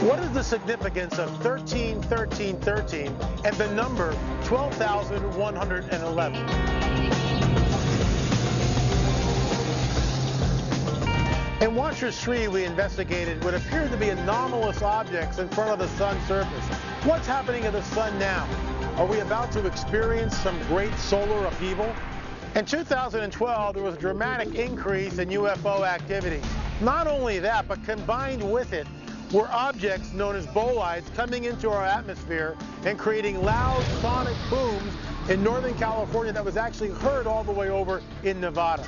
What is the significance of 13, 13, 13 and the number 12,111? In Watchers 3, we investigated what appeared to be anomalous objects in front of the sun's surface. What's happening to the sun now? Are we about to experience some great solar upheaval? In 2012, there was a dramatic increase in UFO activity. Not only that, but combined with it were objects known as bolides coming into our atmosphere and creating loud sonic booms in Northern California that was actually heard all the way over in Nevada.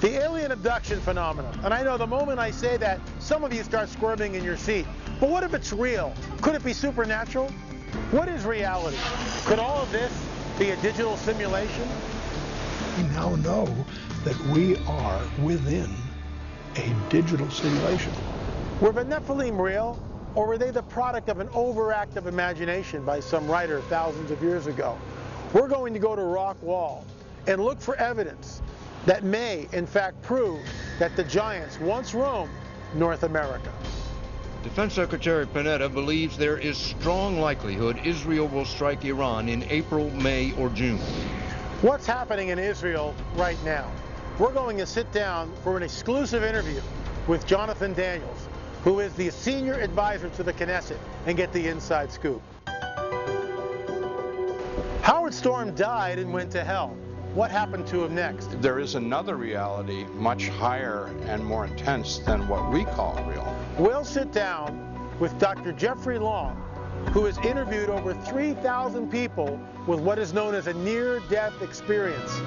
The alien abduction phenomenon. And I know the moment I say that, some of you start squirming in your seat. But what if it's real? Could it be supernatural? What is reality? Could all of this be a digital simulation? We now know that we are within a digital simulation. Were the Nephilim real, or were they the product of an overactive imagination by some writer thousands of years ago? We're going to go to Rock Wall and look for evidence that may, in fact, prove that the giants once roamed North America. Defense Secretary Panetta believes there is strong likelihood Israel will strike Iran in April, May, or June. What's happening in Israel right now? We're going to sit down for an exclusive interview with Jonathan Daniels, who is the senior advisor to the Knesset, and get the inside scoop. Howard Storm died and went to hell. What happened to him next? There is another reality much higher and more intense than what we call real. We'll sit down with Dr. Jeffrey Long, who has interviewed over 3,000 people with what is known as a near-death experience.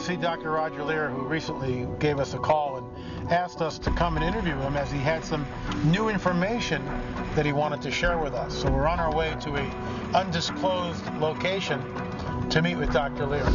See Dr. Roger Lear, who recently gave us a call and asked us to come and interview him as he had some new information that he wanted to share with us. So we're on our way to an undisclosed location to meet with Dr. Lear.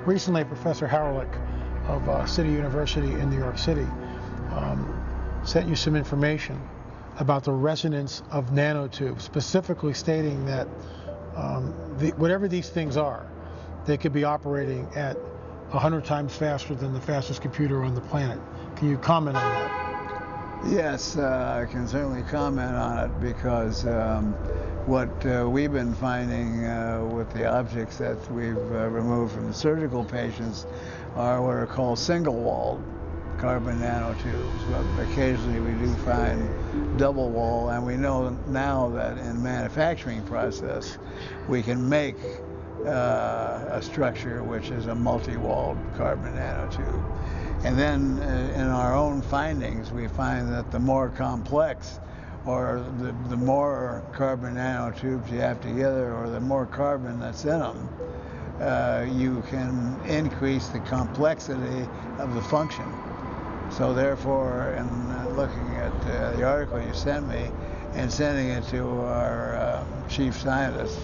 Recently, Professor Howrlich of City University in New York City sent you some information about the resonance of nanotubes, specifically stating that whatever these things are, they could be operating at 100 times faster than the fastest computer on the planet. Can you comment on that? Yes, I can certainly comment on it because what we've been finding with the objects that we've removed from the surgical patients are what are called single-walled carbon nanotubes. But occasionally we do find double-wall, and we know now that in the manufacturing process we can make a structure which is a multi-walled carbon nanotube. And then in our own findings we find that the more complex, or the more carbon nanotubes you have together, or the more carbon that's in them, you can increase the complexity of the function. So therefore, in looking at the article you sent me and sending it to our chief scientist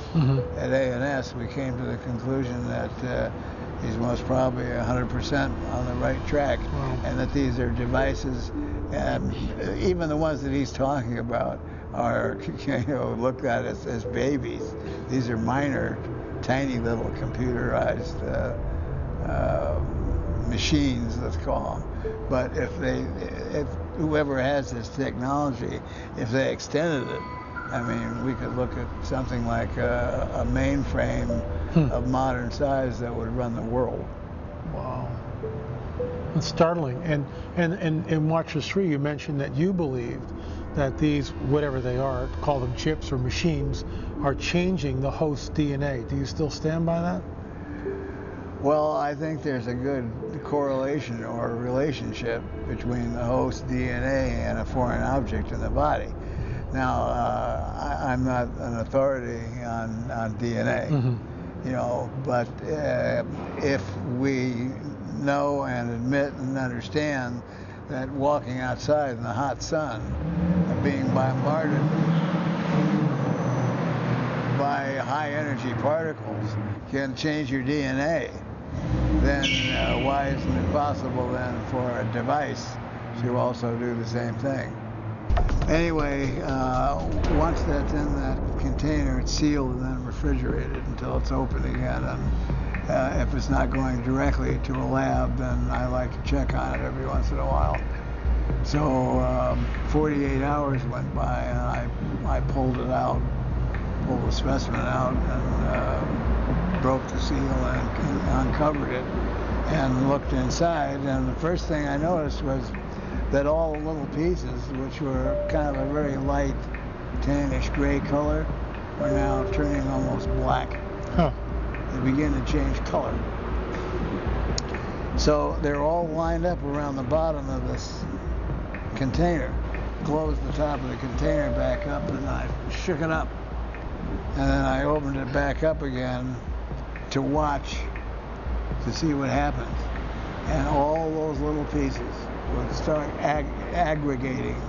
at A&S, we came to the conclusion that he's most probably 100% on the right track, and that these are devices. And even the ones that he's talking about are, looked at as babies. These are minor, tiny little computerized machines, let's call them. But if whoever has this technology, if they extended it, I mean, we could look at something like a mainframe of modern size that would run the world. Wow. It's startling. And in Watchers 3, you mentioned that you believed that these, whatever they are, call them chips or machines, are changing the host's DNA. Do you still stand by that? Well, I think there's a good correlation or relationship between the host DNA and a foreign object in the body. Now, I'm not an authority on DNA, you know, but if we know and admit and understand that walking outside in the hot sun, being bombarded by high energy particles can change your DNA, then why isn't it possible then for a device to also do the same thing? Anyway, once that's in that container, it's sealed and then refrigerated until it's open again. And if it's not going directly to a lab, then I like to check on it every once in a while. So 48 hours went by and I pulled it out, pulled the specimen out and broke the seal and uncovered it and looked inside. And the first thing I noticed was that all the little pieces, which were kind of a very light tannish gray color, are now turning almost black. Huh. They begin to change color. So they're all lined up around the bottom of this container. Closed the top of the container back up and I shook it up. And then I opened it back up again to watch, to see what happens. And all those little pieces would start aggregating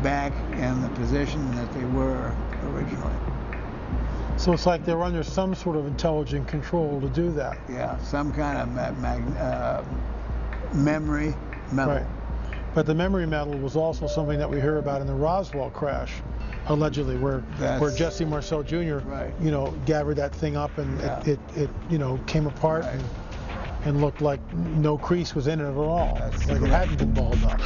back in the position that they were originally. So it's like they're under some sort of intelligent control to do that. Yeah, some kind of memory metal. Right. But the memory metal was also something that we hear about in the Roswell crash, allegedly, where Jesse Marcel Jr. Right. You know, gathered that thing up and it you know, came apart and looked like no crease was in it at all. That's like correct. it hadn't been balled up.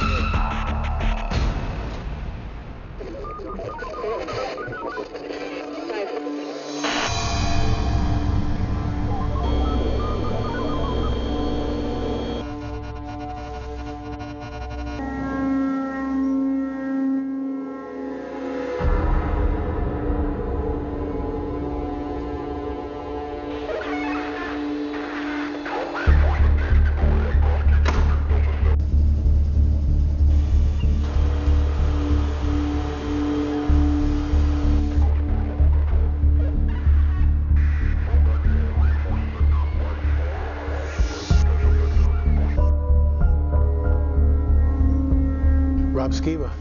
Skiba.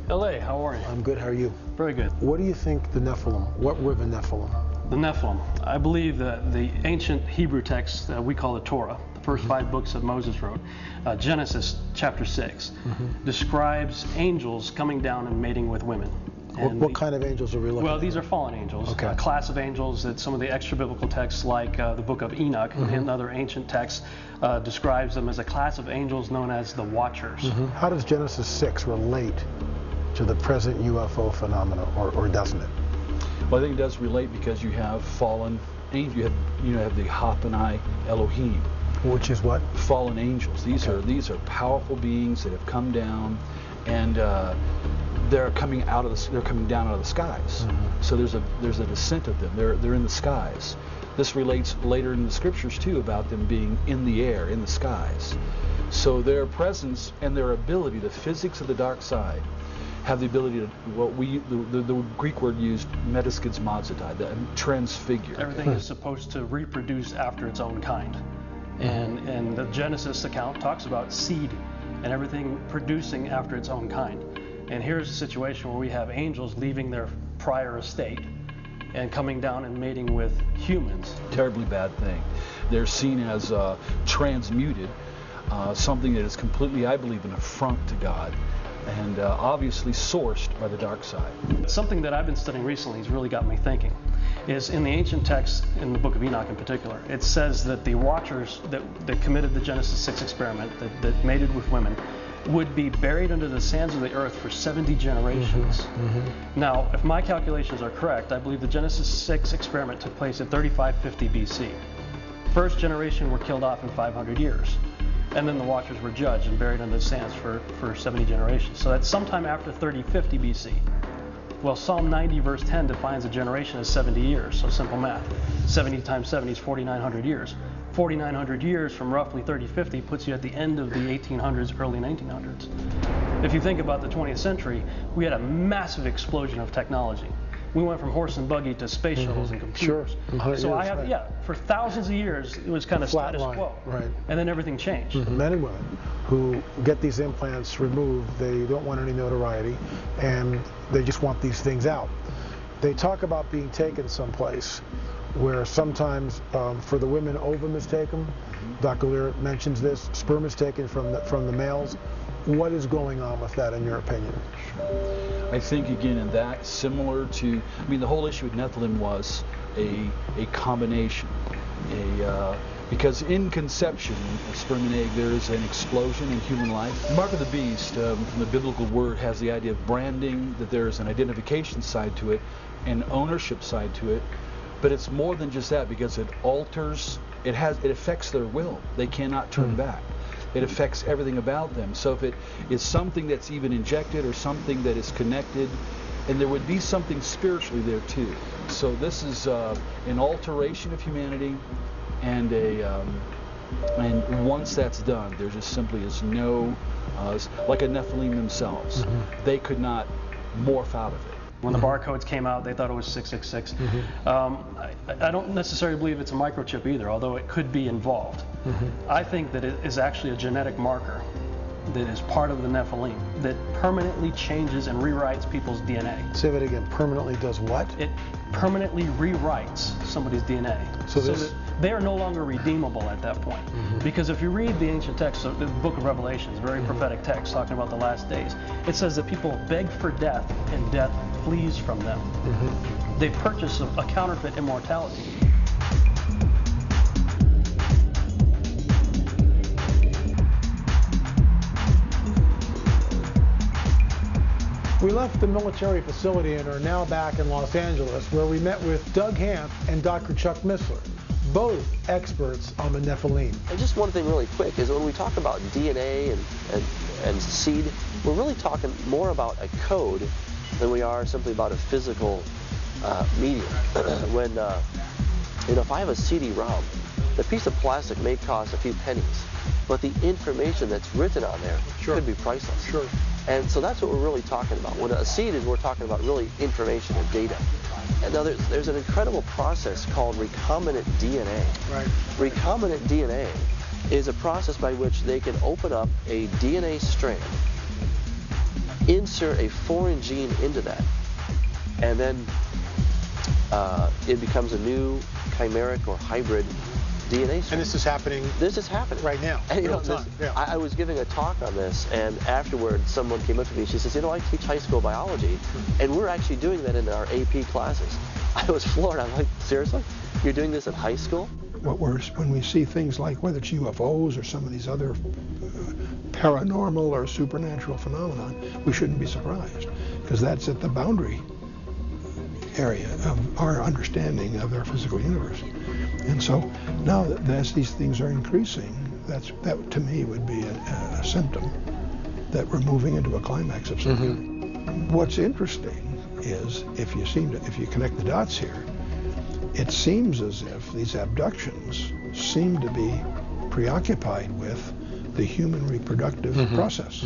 LA, how are you? I'm good, how are you? Very good. What do you think the Nephilim, what were the Nephilim? The Nephilim. I believe that the ancient Hebrew text we call the Torah, the first 5 books that Moses wrote, Genesis chapter 6, describes angels coming down and mating with women. What kind of angels are we looking at? Well, these are fallen angels, Okay. a class of angels that some of the extra biblical texts like the book of Enoch and other ancient texts describes them as a class of angels known as the Watchers. How does Genesis 6 relate to the present UFO phenomena, or doesn't it? Well, I think it does relate because you have fallen angels. You have the Hapanai Elohim, Which is what? fallen angels. These are powerful beings that have come down, and they're coming down out of the skies. So there's a descent of them. They're in the skies. This relates later in the scriptures too about them being in the air, in the skies. So their presence and their ability, the physics of the dark side, have the ability to the Greek word used metaskizmazadai, the transfigure. Everything is supposed to reproduce after its own kind. And the Genesis account talks about seed and everything producing after its own kind. And here's a situation where we have angels leaving their prior estate and coming down and mating with humans. Terribly bad thing. They're seen as transmuted, something that is completely, I believe, an affront to God, and obviously sourced by the dark side. Something that I've been studying recently has really got me thinking is in the ancient texts, in the book of Enoch in particular, it says that the Watchers that committed the Genesis 6 experiment, that mated with women, would be buried under the sands of the earth for 70 generations. Now, if my calculations are correct, I believe the Genesis 6 experiment took place at 3550 BC. First generation were killed off in 500 years. And then the Watchers were judged and buried under the sands for 70 generations. So that's sometime after 3050 BC. Well, Psalm 90 verse 10 defines a generation as 70 years. So simple math. 70 times 70 is 4,900 years. 4,900 years from roughly 3050 puts you at the end of the 1800s, early 1900s. If you think about the 20th century, we had a massive explosion of technology. We went from horse and buggy to space shuttles and computers. Sure. So I have, for thousands of years, it was kind of Flat status line, quo. right. And then everything changed. Men and women who get these implants removed, they don't want any notoriety, and they just want these things out. They talk about being taken someplace where sometimes for the women, ovum is taken. Dr. Lear mentions this. Sperm is taken from the males. What is going on with that, in your opinion? I think, again, in that, similar to, I mean, the whole issue with Nephilim was a combination. Because in conception, of sperm and egg, there is an explosion in human life. The mark of the beast, from the biblical word, has the idea of branding, that there is an identification side to it, an ownership side to it. But it's more than just that, because it alters, it affects their will. They cannot turn back. It affects everything about them. So if it is something that's even injected or something that is connected, and there would be something spiritually there too. So this is an alteration of humanity, and and once that's done, there just simply is no, like a Nephilim themselves. They could not morph out of it. When the barcodes came out, they thought it was 666. I don't necessarily believe it's a microchip either, although it could be involved. I think that it is actually a genetic marker that is part of the Nephilim that permanently changes and rewrites people's DNA. Say that again. Permanently does what? It permanently rewrites somebody's DNA. So that they are no longer redeemable at that point. Because if you read the ancient text, so the book of Revelations, very prophetic text talking about the last days, it says that people beg for death and death flees from them. They purchase a counterfeit immortality. We left the military facility and are now back in Los Angeles, where we met with Doug Hamp and Dr. Chuck Missler, both experts on the Nephilim. And just one thing really quick is when we talk about DNA and seed, we're really talking more about a code than we are simply about a physical medium. When, if I have a CD-ROM, the piece of plastic may cost a few pennies, but the information that's written on there could be priceless. And so that's what we're really talking about. When a seed is, we're talking about really information and data. And now there's an incredible process called recombinant DNA. Recombinant DNA is a process by which they can open up a DNA strand, insert a foreign gene into that, and then it becomes a new chimeric or hybrid DNA strand. And this is happening. This is happening right now. And, I was giving a talk on this, and afterward, someone came up to me. She says, I teach high school biology, and we're actually doing that in our AP classes. I was floored. I'm like, seriously? You're doing this in high school? When we see things like whether it's UFOs or some of these other paranormal or supernatural phenomenon, we shouldn't be surprised, because that's at the boundary area of our understanding of our physical universe. And so now that as these things are increasing, that to me would be a symptom that we're moving into a climax of something. What's interesting is if you connect the dots here, it seems as if these abductions seem to be preoccupied with the human reproductive process.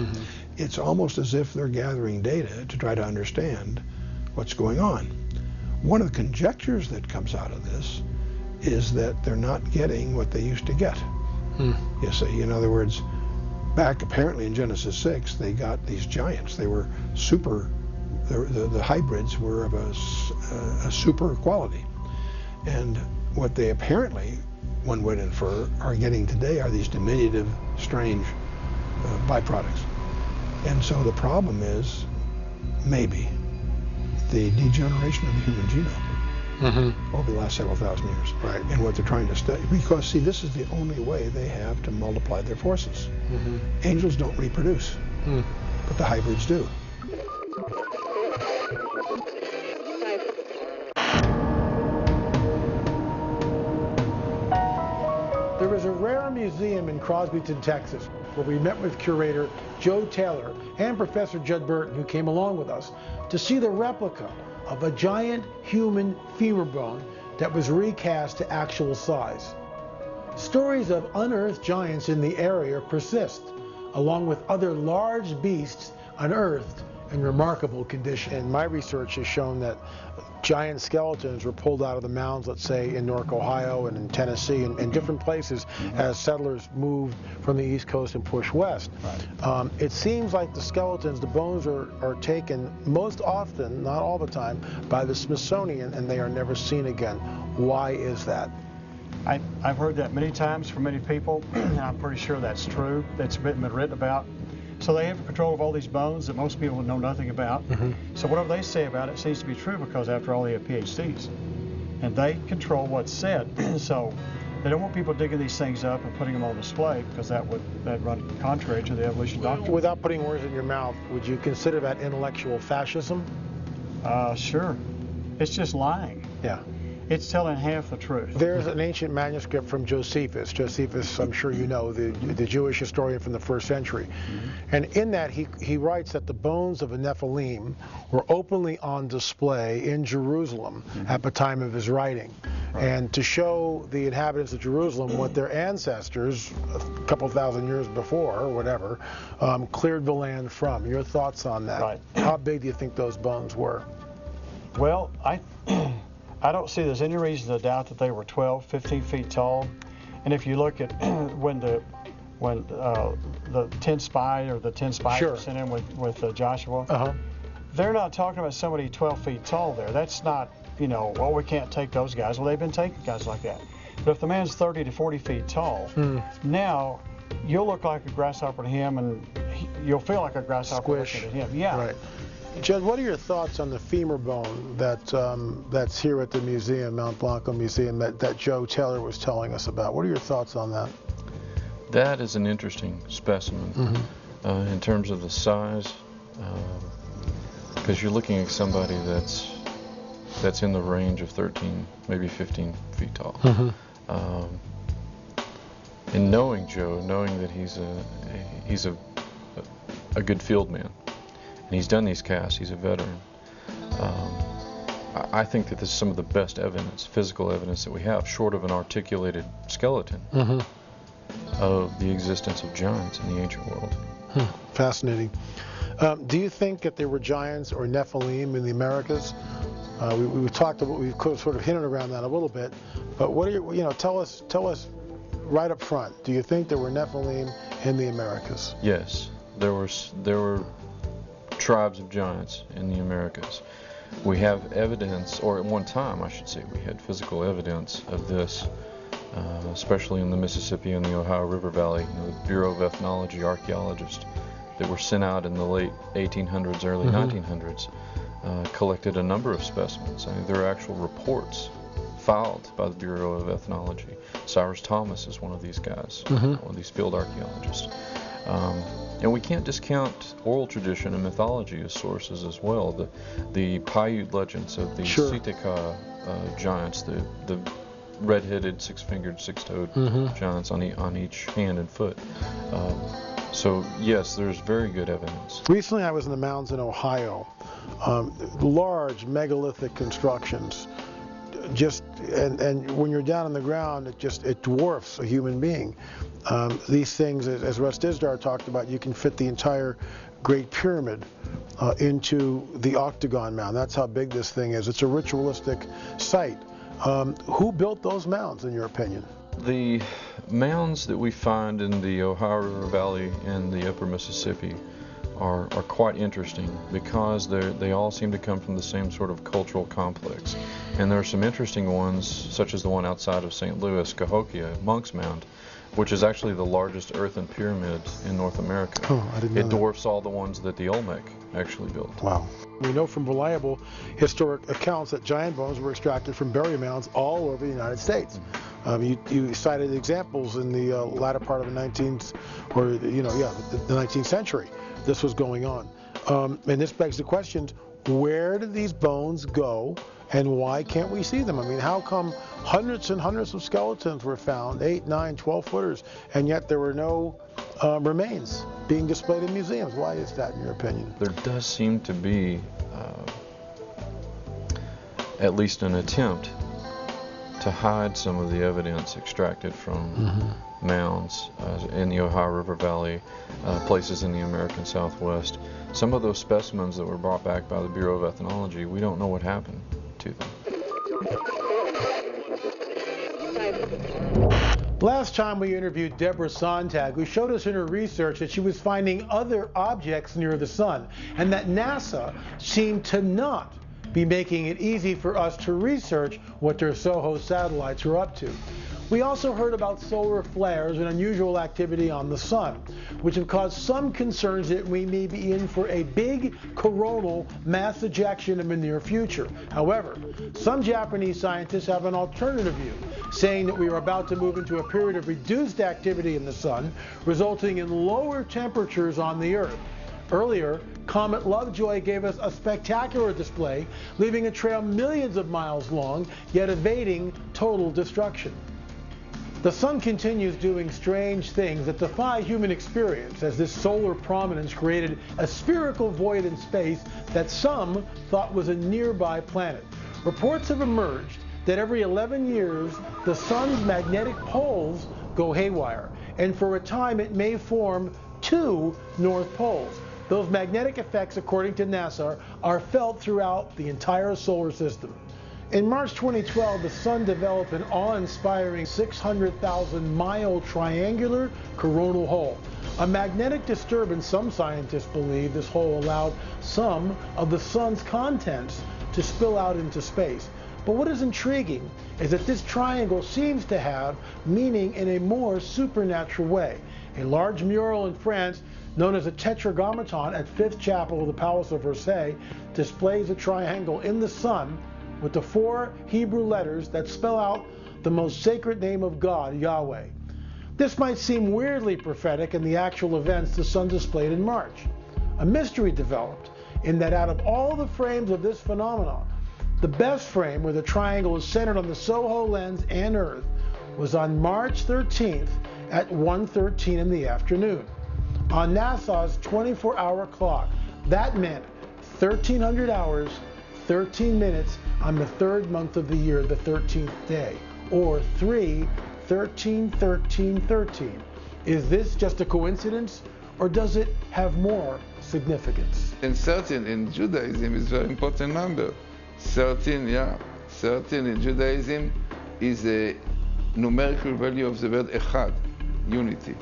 It's almost as if they're gathering data to try to understand what's going on. One of the conjectures that comes out of this is that they're not getting what they used to get. You see, in other words, back apparently in Genesis 6, they got these giants. They were super, the hybrids were of a super quality. And what they apparently, one would infer, are getting today are these diminutive, strange byproducts. And so the problem is, maybe, the degeneration of the human genome over the last several thousand years. And what they're trying to study. Because, see, this is the only way they have to multiply their forces. Angels don't reproduce, but the hybrids do. There is a rare museum in Crosbyton, Texas, where we met with curator Joe Taylor and Professor Judd Burton, who came along with us to see the replica of a giant human femur bone that was recast to actual size. stories of unearthed giants in the area persist, along with other large beasts unearthed in remarkable condition. And my research has shown that giant skeletons were pulled out of the mounds, let's say in Newark, Ohio, and in Tennessee, and different places as settlers moved from the East Coast and pushed west. Right. It seems like the skeletons, the bones are taken most often, not all the time, by the Smithsonian, and they are never seen again. Why is that? I've heard that many times from many people, and I'm pretty sure that's true. That's been written about. So they have control of all these bones that most people know nothing about. So whatever they say about it seems to be true, because after all, they have PhDs. And they control what's said. So they don't want people digging these things up and putting them on display, because that'd run contrary to the evolution doctrine. Without putting words in your mouth, would you consider that intellectual fascism? Sure. It's just lying. Yeah. It's telling half the truth. There's an ancient manuscript from Josephus. Josephus, I'm sure you know, the Jewish historian from the 1st century. And in that, he writes that the bones of a Nephilim were openly on display in Jerusalem at the time of his writing. Right. And to show the inhabitants of Jerusalem what their ancestors, a couple thousand years before, or whatever, cleared the land from. Your thoughts on that? Right. How big do you think those bones were? Well, I don't see there's any reason to doubt that they were 12, 15 feet tall. And if you look at when the 10 spies or the 10 spies were sent in with Joshua, they're not talking about somebody 12 feet tall there. That's not, well, we can't take those guys. Well, they've been taking guys like that. But if the man's 30 to 40 feet tall, now you'll look like a grasshopper to him, and you'll feel like a grasshopper to him. Yeah. Right. Judd, what are your thoughts on the femur bone that's here at the museum, Mount Blanco Museum, that Joe Taylor was telling us about? What are your thoughts on that? That is an interesting specimen in terms of the size, because you're looking at somebody that's in the range of 13, maybe 15 feet tall. And knowing Joe, knowing that he's a good field man, and he's done these casts, he's a veteran. I think that this is some of the best evidence, physical evidence, that we have, short of an articulated skeleton, of the existence of giants in the ancient world. Fascinating. Do you think that there were giants or Nephilim in the Americas? We've talked about, we've sort of hinted around that a little bit, but what are tell us right up front. Do you think there were Nephilim in the Americas? Yes, there were tribes of giants in the Americas. We have evidence, or at one time I should say, we had physical evidence of this, especially in the Mississippi and the Ohio River Valley. The Bureau of Ethnology archaeologists that were sent out in the late 1800s, early 1900s, collected a number of specimens. I mean, there are actual reports filed by the Bureau of Ethnology. Cyrus Thomas is one of these guys, one of these field archaeologists. And we can't discount oral tradition and mythology as sources as well. The Paiute legends of the Siteka giants, the red-headed, six-fingered, six-toed giants on each hand and foot. So yes, there's very good evidence. Recently I was in the mountains in Ohio. Large megalithic constructions. And when you're down on the ground, it dwarfs a human being. These things, as Russ Dizdar talked about, you can fit the entire Great Pyramid into the Octagon Mound. That's how big this thing is. It's a ritualistic site. Who built those mounds, in your opinion? The mounds that we find in the Ohio River Valley and the Upper Mississippi are quite interesting, because they all seem to come from the same sort of cultural complex. And there are some interesting ones, such as the one outside of St. Louis, Cahokia, Monk's Mound, which is actually the largest earthen pyramid in North America. Oh, I didn't know It dwarfs all the ones that the Olmec actually built. Wow. We know from reliable historic accounts that giant bones were extracted from burial mounds all over the United States. You cited examples in the latter part of the 19th, or the 19th century. This was going on. And this begs the question, where did these bones go, and why can't we see them? I mean, how come hundreds and hundreds of skeletons were found, 8, 9, 12 footers, and yet there were no remains being displayed in museums? Why is that, in your opinion? There does seem to be at least an attempt to hide some of the evidence extracted from mounds in the Ohio River Valley, places in the American Southwest. Some of those specimens that were brought back by the Bureau of Ethnology, we don't know what happened to them. Last time we interviewed Deborah Sontag, who showed us in her research that she was finding other objects near the sun, and that NASA seemed to not be making it easy for us to research what their SOHO satellites are up to. We also heard about solar flares and unusual activity on the sun, which have caused some concerns that we may be in for a big coronal mass ejection in the near future. However, some Japanese scientists have an alternative view, saying that we are about to move into a period of reduced activity in the sun, resulting in lower temperatures on the Earth. Earlier, Comet Lovejoy gave us a spectacular display, leaving a trail millions of miles long, yet evading total destruction. The sun continues doing strange things that defy human experience, as this solar prominence created a spherical void in space that some thought was a nearby planet. Reports have emerged that every 11 years, the sun's magnetic poles go haywire, and for a time it may form two north poles. Those magnetic effects, according to NASA, are felt throughout the entire solar system. In March 2012, the sun developed an awe-inspiring 600,000-mile triangular coronal hole. A magnetic disturbance, some scientists believe this hole allowed some of the sun's contents to spill out into space. But what is intriguing is that this triangle seems to have meaning in a more supernatural way. A large mural in France, known as a tetragrammaton at Fifth Chapel of the Palace of Versailles, displays a triangle in the sun with the 4 Hebrew letters that spell out the most sacred name of God, Yahweh. This might seem weirdly prophetic in the actual events the sun displayed in March. A mystery developed in that out of all the frames of this phenomenon, the best frame, where the triangle is centered on the SOHO lens and Earth, was on March 13th at 1:13 in the afternoon. On NASA's 24-hour clock, that meant 1,300 hours, 13 minutes on the 3rd month of the year, the 13th day, or 3-13-13-13. Is this just a coincidence, or does it have more significance? And 13 in Judaism is a very important number. 13 in Judaism is a numerical value of the word echad, unity.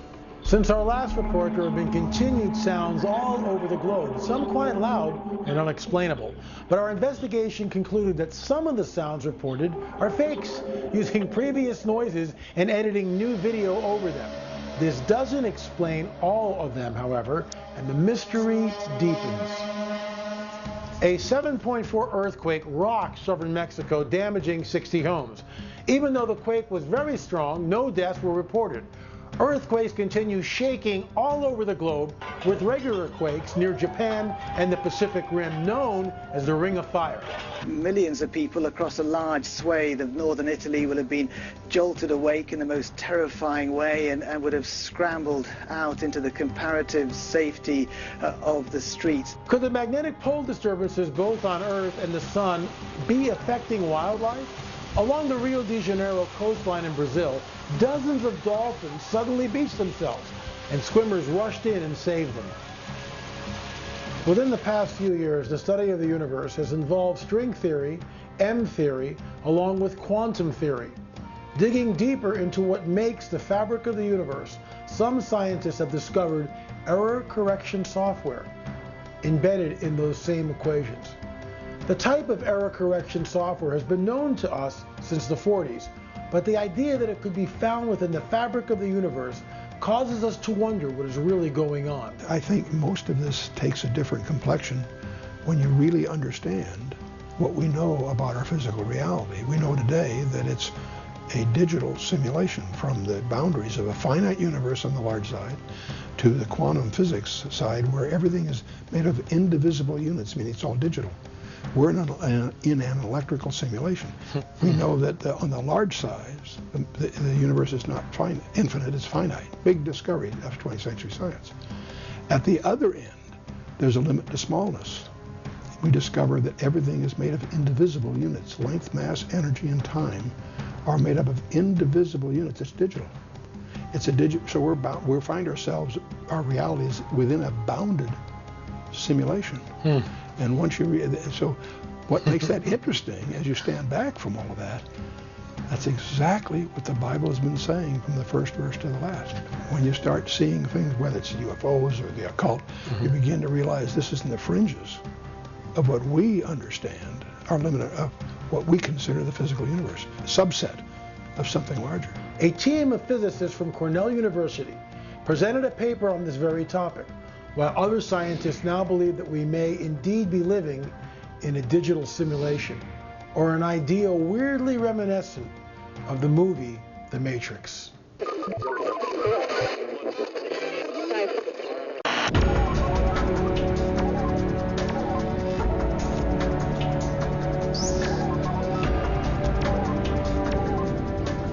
Since our last report, there have been continued sounds all over the globe, some quite loud and unexplainable. But our investigation concluded that some of the sounds reported are fakes, using previous noises and editing new video over them. This doesn't explain all of them, however, and the mystery deepens. A 7.4 earthquake rocked southern Mexico, damaging 60 homes. Even though the quake was very strong, no deaths were reported. Earthquakes continue shaking all over the globe, with regular quakes near Japan and the Pacific Rim, known as the Ring of Fire. Millions of people across a large swathe of northern Italy will have been jolted awake in the most terrifying way and would have scrambled out into the comparative safety of the streets. Could the magnetic pole disturbances both on Earth and the sun be affecting wildlife? Along the Rio de Janeiro coastline in Brazil, dozens of dolphins suddenly beached themselves, and swimmers rushed in and saved them. Within the past few years, the study of the universe has involved string theory, M theory, along with quantum theory. Digging deeper into what makes the fabric of the universe, some scientists have discovered error correction software embedded in those same equations. The type of error correction software has been known to us since the 40s, but the idea that it could be found within the fabric of the universe causes us to wonder what is really going on. I think most of this takes a different complexion when you really understand what we know about our physical reality. We know today that it's a digital simulation from the boundaries of a finite universe on the large side to the quantum physics side, where everything is made of indivisible units, meaning it's all digital. We're in an electrical simulation. We know that on the large size, the universe is not infinite, it's finite. Big discovery of 20th century science. At the other end, there's a limit to smallness. We discover that everything is made of indivisible units. Length, mass, energy, and time are made up of indivisible units. It's digital. It's a digital. So we find ourselves, our reality is within a bounded simulation. And once you so what makes that interesting as you stand back from all of that, that's exactly what the Bible has been saying from the first verse to the last. When you start seeing things, whether it's UFOs or the occult, you begin to realize this is in the fringes of what we understand, our limit of what we consider the physical universe, a subset of something larger. A team of physicists from Cornell University presented a paper on this very topic, while other scientists now believe that we may indeed be living in a digital simulation, or an ideal weirdly reminiscent of the movie The Matrix.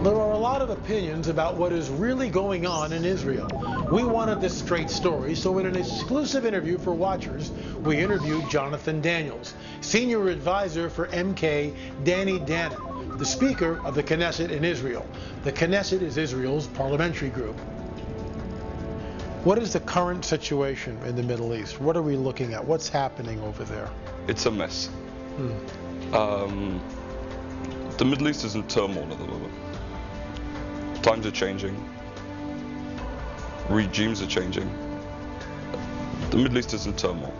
There are a lot of opinions about what is really going on in Israel. We wanted this straight story, so in an exclusive interview for Watchers, we interviewed Jonathan Daniels, senior advisor for MK Danny Danon, the speaker of the Knesset in Israel. The Knesset is Israel's parliamentary group. What is the current situation in the Middle East? What are we looking at? What's happening over there? It's a mess. The Middle East is in turmoil at the moment. Times are changing. Regimes are changing. The Middle East is in turmoil.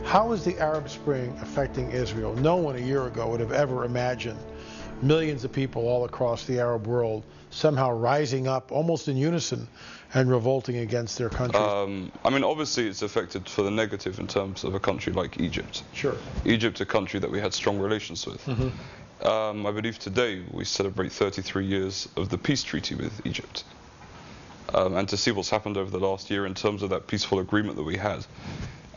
How is the Arab Spring affecting Israel? No one a year ago would have ever imagined millions of people all across the Arab world somehow rising up almost in unison and revolting against their country. I mean, obviously it's affected for the negative in terms of a country like Egypt. Sure. Egypt, a country that we had strong relations with. I believe today we celebrate 33 years of the peace treaty with Egypt. And to see what's happened over the last year in terms of that peaceful agreement that we had,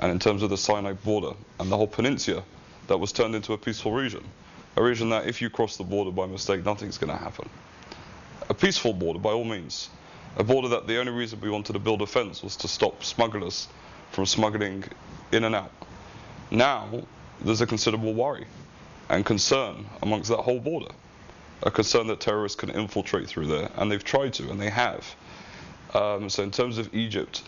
and in terms of the Sinai border and the whole peninsula that was turned into a peaceful region. A region that if you cross the border by mistake, nothing's going to happen. A peaceful border by all means. A border that the only reason we wanted to build a fence was to stop smugglers from smuggling in and out. Now, there's a considerable worry and concern amongst that whole border. A concern that terrorists can infiltrate through there, and they've tried to, and they have. So in terms of Egypt,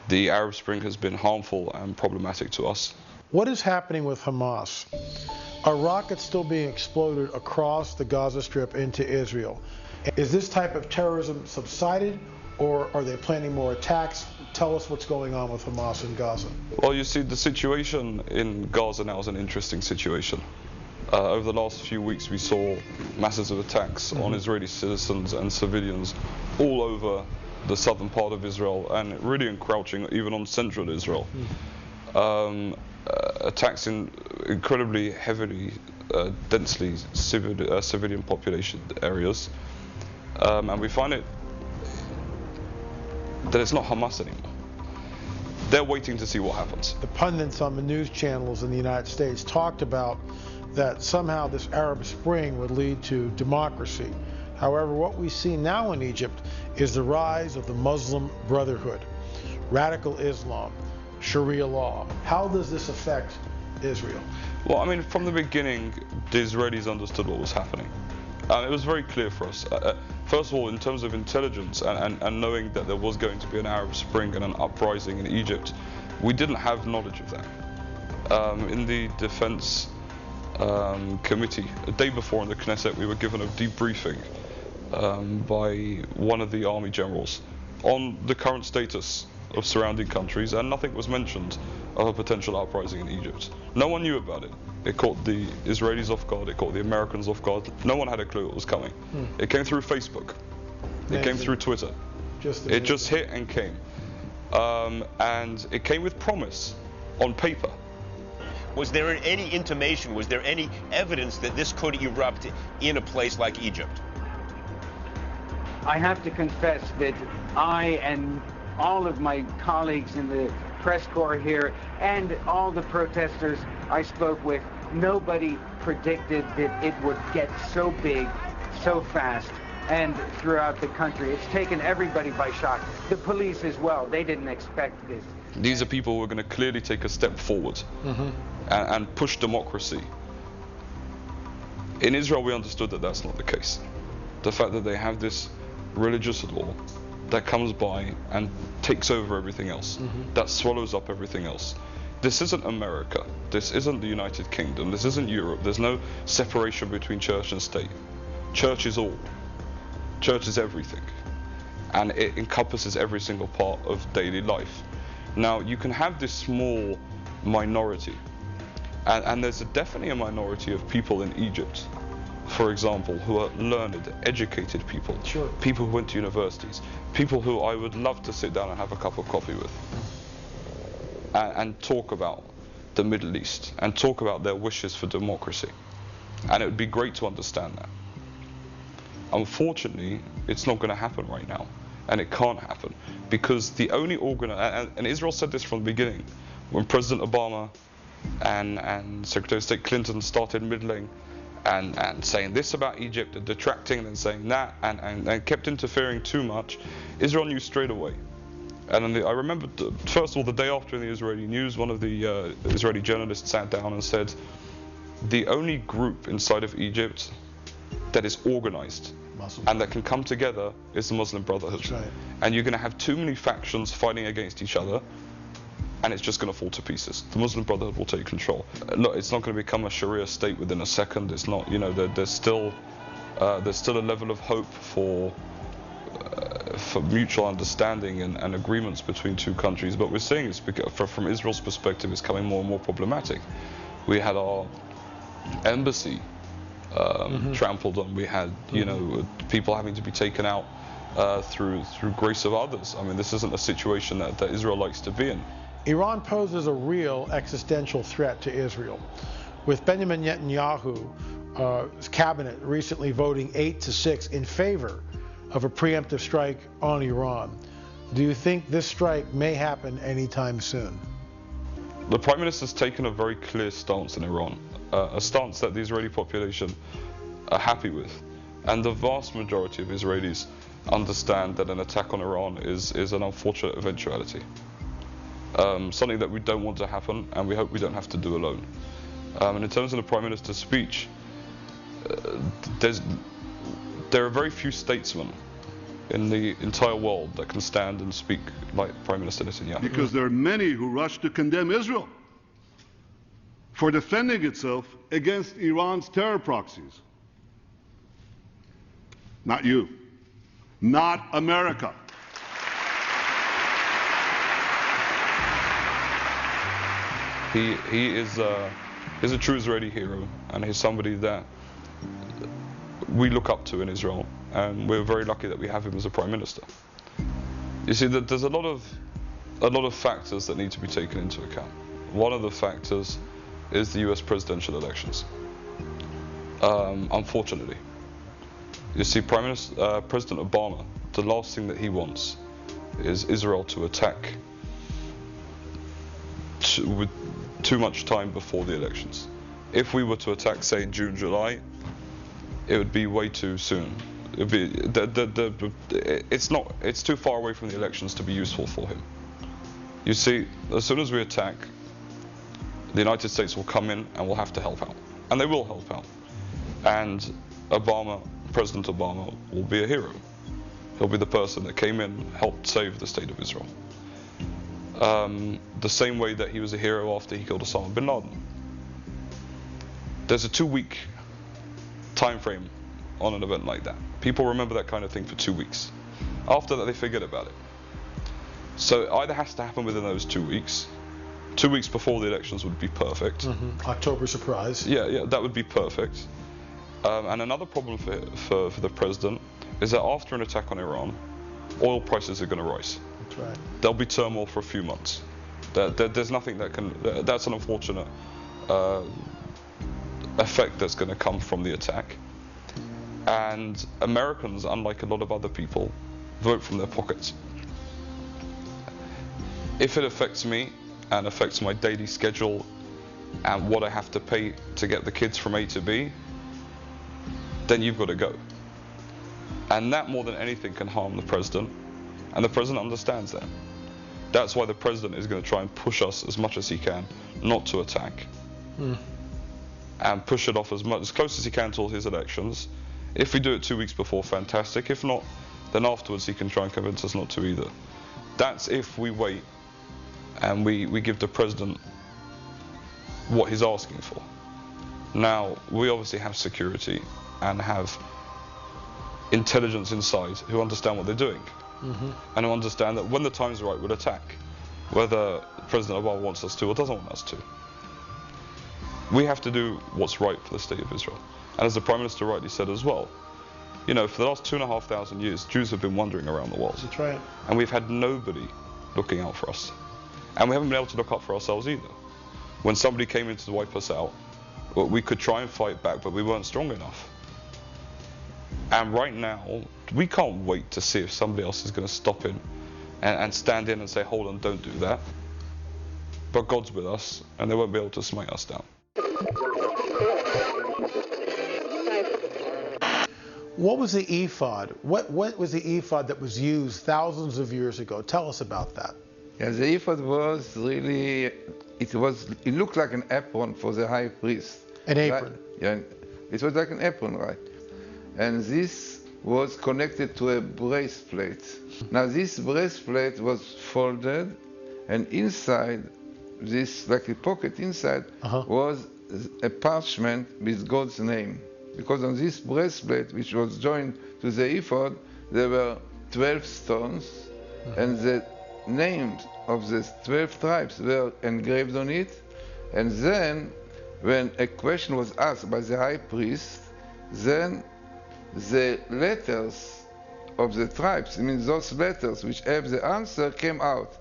the Arab Spring has been harmful and problematic to us. What is happening with Hamas? Are rockets still being exploded across the Gaza Strip into Israel? Is this type of terrorism subsided, or are they planning more attacks? Tell us what's going on with Hamas in Gaza. Well, you see, the situation in Gaza now is an interesting situation. Over the last few weeks, we saw masses of attacks on Israeli citizens and civilians all over the southern part of Israel, and really encroaching even on central Israel. Attacks in incredibly heavily, densely civilian population areas. And we find it that it's not Hamas anymore. They're waiting to see what happens. The pundits on the news channels in the United States talked about that somehow this Arab Spring would lead to democracy. However, what we see now in Egypt is the rise of the Muslim Brotherhood, radical Islam, Sharia law. How does this affect Israel? Well, I mean, from the beginning, the Israelis understood what was happening. It was very clear for us. First of all, in terms of intelligence and knowing that there was going to be an Arab Spring and an uprising in Egypt, we didn't have knowledge of that. In the Defense Committee, a day before in the Knesset, we were given a debriefing by one of the army generals on the current status of surrounding countries, and nothing was mentioned of a potential uprising in Egypt. No one knew about it. It caught the Israelis off guard, it caught the Americans off guard. No one had a clue it was coming. It came through Facebook. It came through Twitter. It just hit and came. And it came with promise on paper. Was there any intimation, was there any evidence that this could erupt in a place like Egypt? I have to confess that I and all of my colleagues in the press corps here and all the protesters I spoke with, nobody predicted that it would get so big, so fast, and throughout the country. It's taken everybody by shock. The police as well, they didn't expect this. These are people who are going to clearly take a step forward and push democracy. In Israel, we understood that that's not the case. The fact that they have this religious law that comes by and takes over everything else, that swallows up everything else. This isn't America, this isn't the United Kingdom, this isn't Europe. There's no separation between church and state. Church is all. Church is everything. And it encompasses every single part of daily life. Now, you can have this small minority, and there's definitely a minority of people in Egypt, for example, who are learned, educated people, people who went to universities, people who I would love to sit down and have a cup of coffee with, and talk about the Middle East, and talk about their wishes for democracy. And it would be great to understand that. Unfortunately, it's not going to happen right now, and it can't happen, because the only and Israel said this from the beginning, when President Obama and Secretary of State Clinton started middling and saying this about Egypt and detracting and then saying that and kept interfering too much, Israel knew straight away. And I remember, first of all, the day after in the Israeli news, one of the Israeli journalists sat down and said, the only group inside of Egypt that is organized and that can come together is the Muslim Brotherhood. Right. And you're going to have too many factions fighting against each other, and it's just going to fall to pieces. The Muslim Brotherhood will take control. Look, it's not going to become a Sharia state within a second. It's not, you know, there's still a level of hope for mutual understanding and agreements between two countries. But we're seeing it's from Israel's perspective, it's becoming more and more problematic. We had our embassy trampled on. We had, you know, people having to be taken out through grace of others. I mean, this isn't a situation that Israel likes to be in. Iran poses a real existential threat to Israel, with Benjamin Netanyahu's cabinet recently voting 8-6 in favor of a preemptive strike on Iran. Do you think this strike may happen anytime soon? The Prime Minister's taken a very clear stance in Iran, a stance that the Israeli population are happy with, and the vast majority of Israelis understand that an attack on Iran is an unfortunate eventuality. Something that we don't want to happen, and we hope we don't have to do alone. And in terms of the Prime Minister's speech, there are very few statesmen in the entire world that can stand and speak like Prime Minister Netanyahu. Because there are many who rush to condemn Israel for defending itself against Iran's terror proxies. Not you. Not America. He is a true Israeli hero, and he's somebody that we look up to in Israel, and we're very lucky that we have him as a Prime Minister. You see, there's a lot of factors that need to be taken into account. One of the factors is the US presidential elections. Unfortunately, you see, President Obama, the last thing that he wants is Israel to attack with too much time before the elections. If we were to attack, say, in June, July, it would be way too soon. It'd be, it's too far away from the elections to be useful for him. You see, as soon as we attack, the United States will come in and will have to help out. And they will help out. And President Obama will be a hero. He'll be the person that came in, helped save the state of Israel. The same way that he was a hero after he killed Osama bin Laden. There's a 2-week time frame on an event like that. People remember that kind of thing for 2 weeks. After that, they forget about it. So it either has to happen within those 2 weeks. 2 weeks before the elections would be perfect. October surprise. Yeah, that would be perfect. And another problem for the president is that after an attack on Iran, oil prices are going to rise. That's right. There'll be turmoil for a few months. There's nothing that can. That's an unfortunate effect that's going to come from the attack. And Americans, unlike a lot of other people, vote from their pockets. If it affects me and affects my daily schedule and what I have to pay to get the kids from A to B, then you've got to go. And that more than anything can harm the president, and the president understands that. That's why the president is going to try and push us as much as he can not to attack, and push it off as close as he can till his elections, If we do it 2 weeks before, fantastic. If not, then afterwards he can try and convince us not to either. That's if we wait and we give the president what he's asking for. Now, we obviously have security and have intelligence inside who understand what they're doing, and who understand that when the time's right, we'll attack, whether President Obama wants us to or doesn't want us to. We have to do what's right for the state of Israel. And as the Prime Minister rightly said as well, you know, for the last 2,500 years, Jews have been wandering around the world. That's right. And we've had nobody looking out for us. And we haven't been able to look out for ourselves either. When somebody came in to wipe us out, well, we could try and fight back, but we weren't strong enough. And right now, we can't wait to see if somebody else is going to stop in and stand in and say, hold on, don't do that. But God's with us, and they won't be able to smite us down. What was the ephod? What was the ephod that was used thousands of years ago? Tell us about that. Yeah, the ephod was really, it looked like an apron for the high priest. An apron? Right? Yeah, it was like an apron, right? And this was connected to a breastplate. Now this breastplate was folded, and inside this, like a pocket inside, was a parchment with God's name. Because on this breastplate, which was joined to the ephod, there were 12 stones, and the names of the 12 tribes were engraved on it. And then, when a question was asked by the high priest, then the letters of the tribes, I mean those letters which have the answer, came out.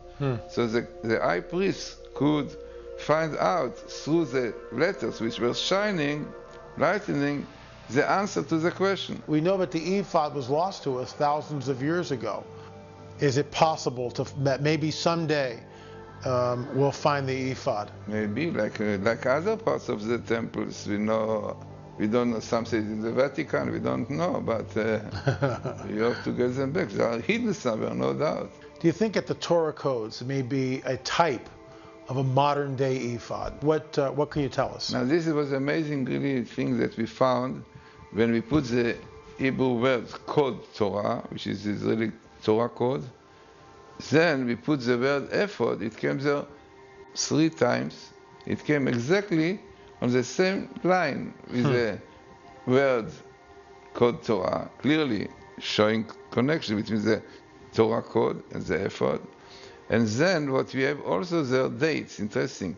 So the high priest could find out through the letters which were shining, lightening, the answer to the question. We know that the ephod was lost to us thousands of years ago. Is it possible that maybe someday we'll find the ephod? Maybe, like other parts of the temples, we don't know some cities in the Vatican, we don't know, but you have to get them back. They are hidden somewhere, no doubt. Do you think that the Torah codes may be a type of a modern day ephod? What can you tell us? Now this was amazing really thing that we found when we put the Hebrew word code Torah, which is the Israeli Torah code. Then we put the word ephod, it came there 3 times. It came exactly on the same line with the word code Torah, clearly showing connection between the Torah code and the ephod. And then what we have also there, dates, interesting.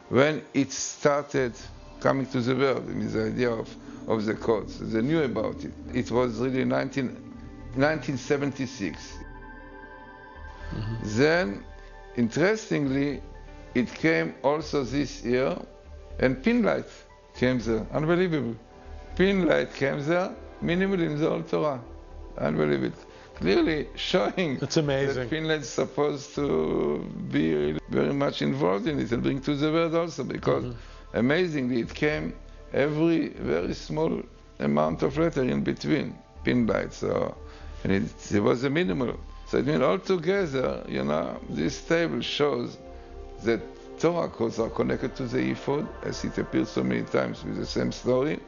When it started coming to the world, I mean the idea of the codes, they knew about it. It was really 1976. Then, interestingly, it came also this year, and pinlight came there, unbelievable. Pinlight came there, minimal in the old Torah, unbelievable. Clearly showing that's amazing. That Finland is supposed to be very much involved in it and bring to the world also, because amazingly it came every very small amount of letter in between pinlight. So, and it was a minimal. So I mean, altogether, you know, this table shows that Torah codes are connected to the ephod, as it appears so many times with the same story,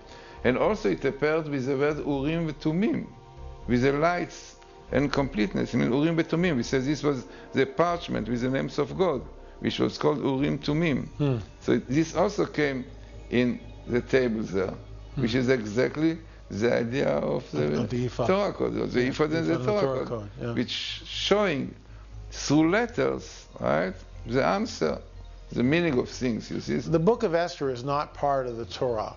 and also it appeared with the word Urim and Tumim, with the lights and completeness. I mean, Urim and Tumim, we said this was the parchment with the names of God, which was called Urim Tumim. So this also came in the tables there, which is exactly the idea of the Torah code, the ephod and the Torah code, which showing through letters, right, the answer, the meaning of things, you see. The book of Esther is not part of the Torah,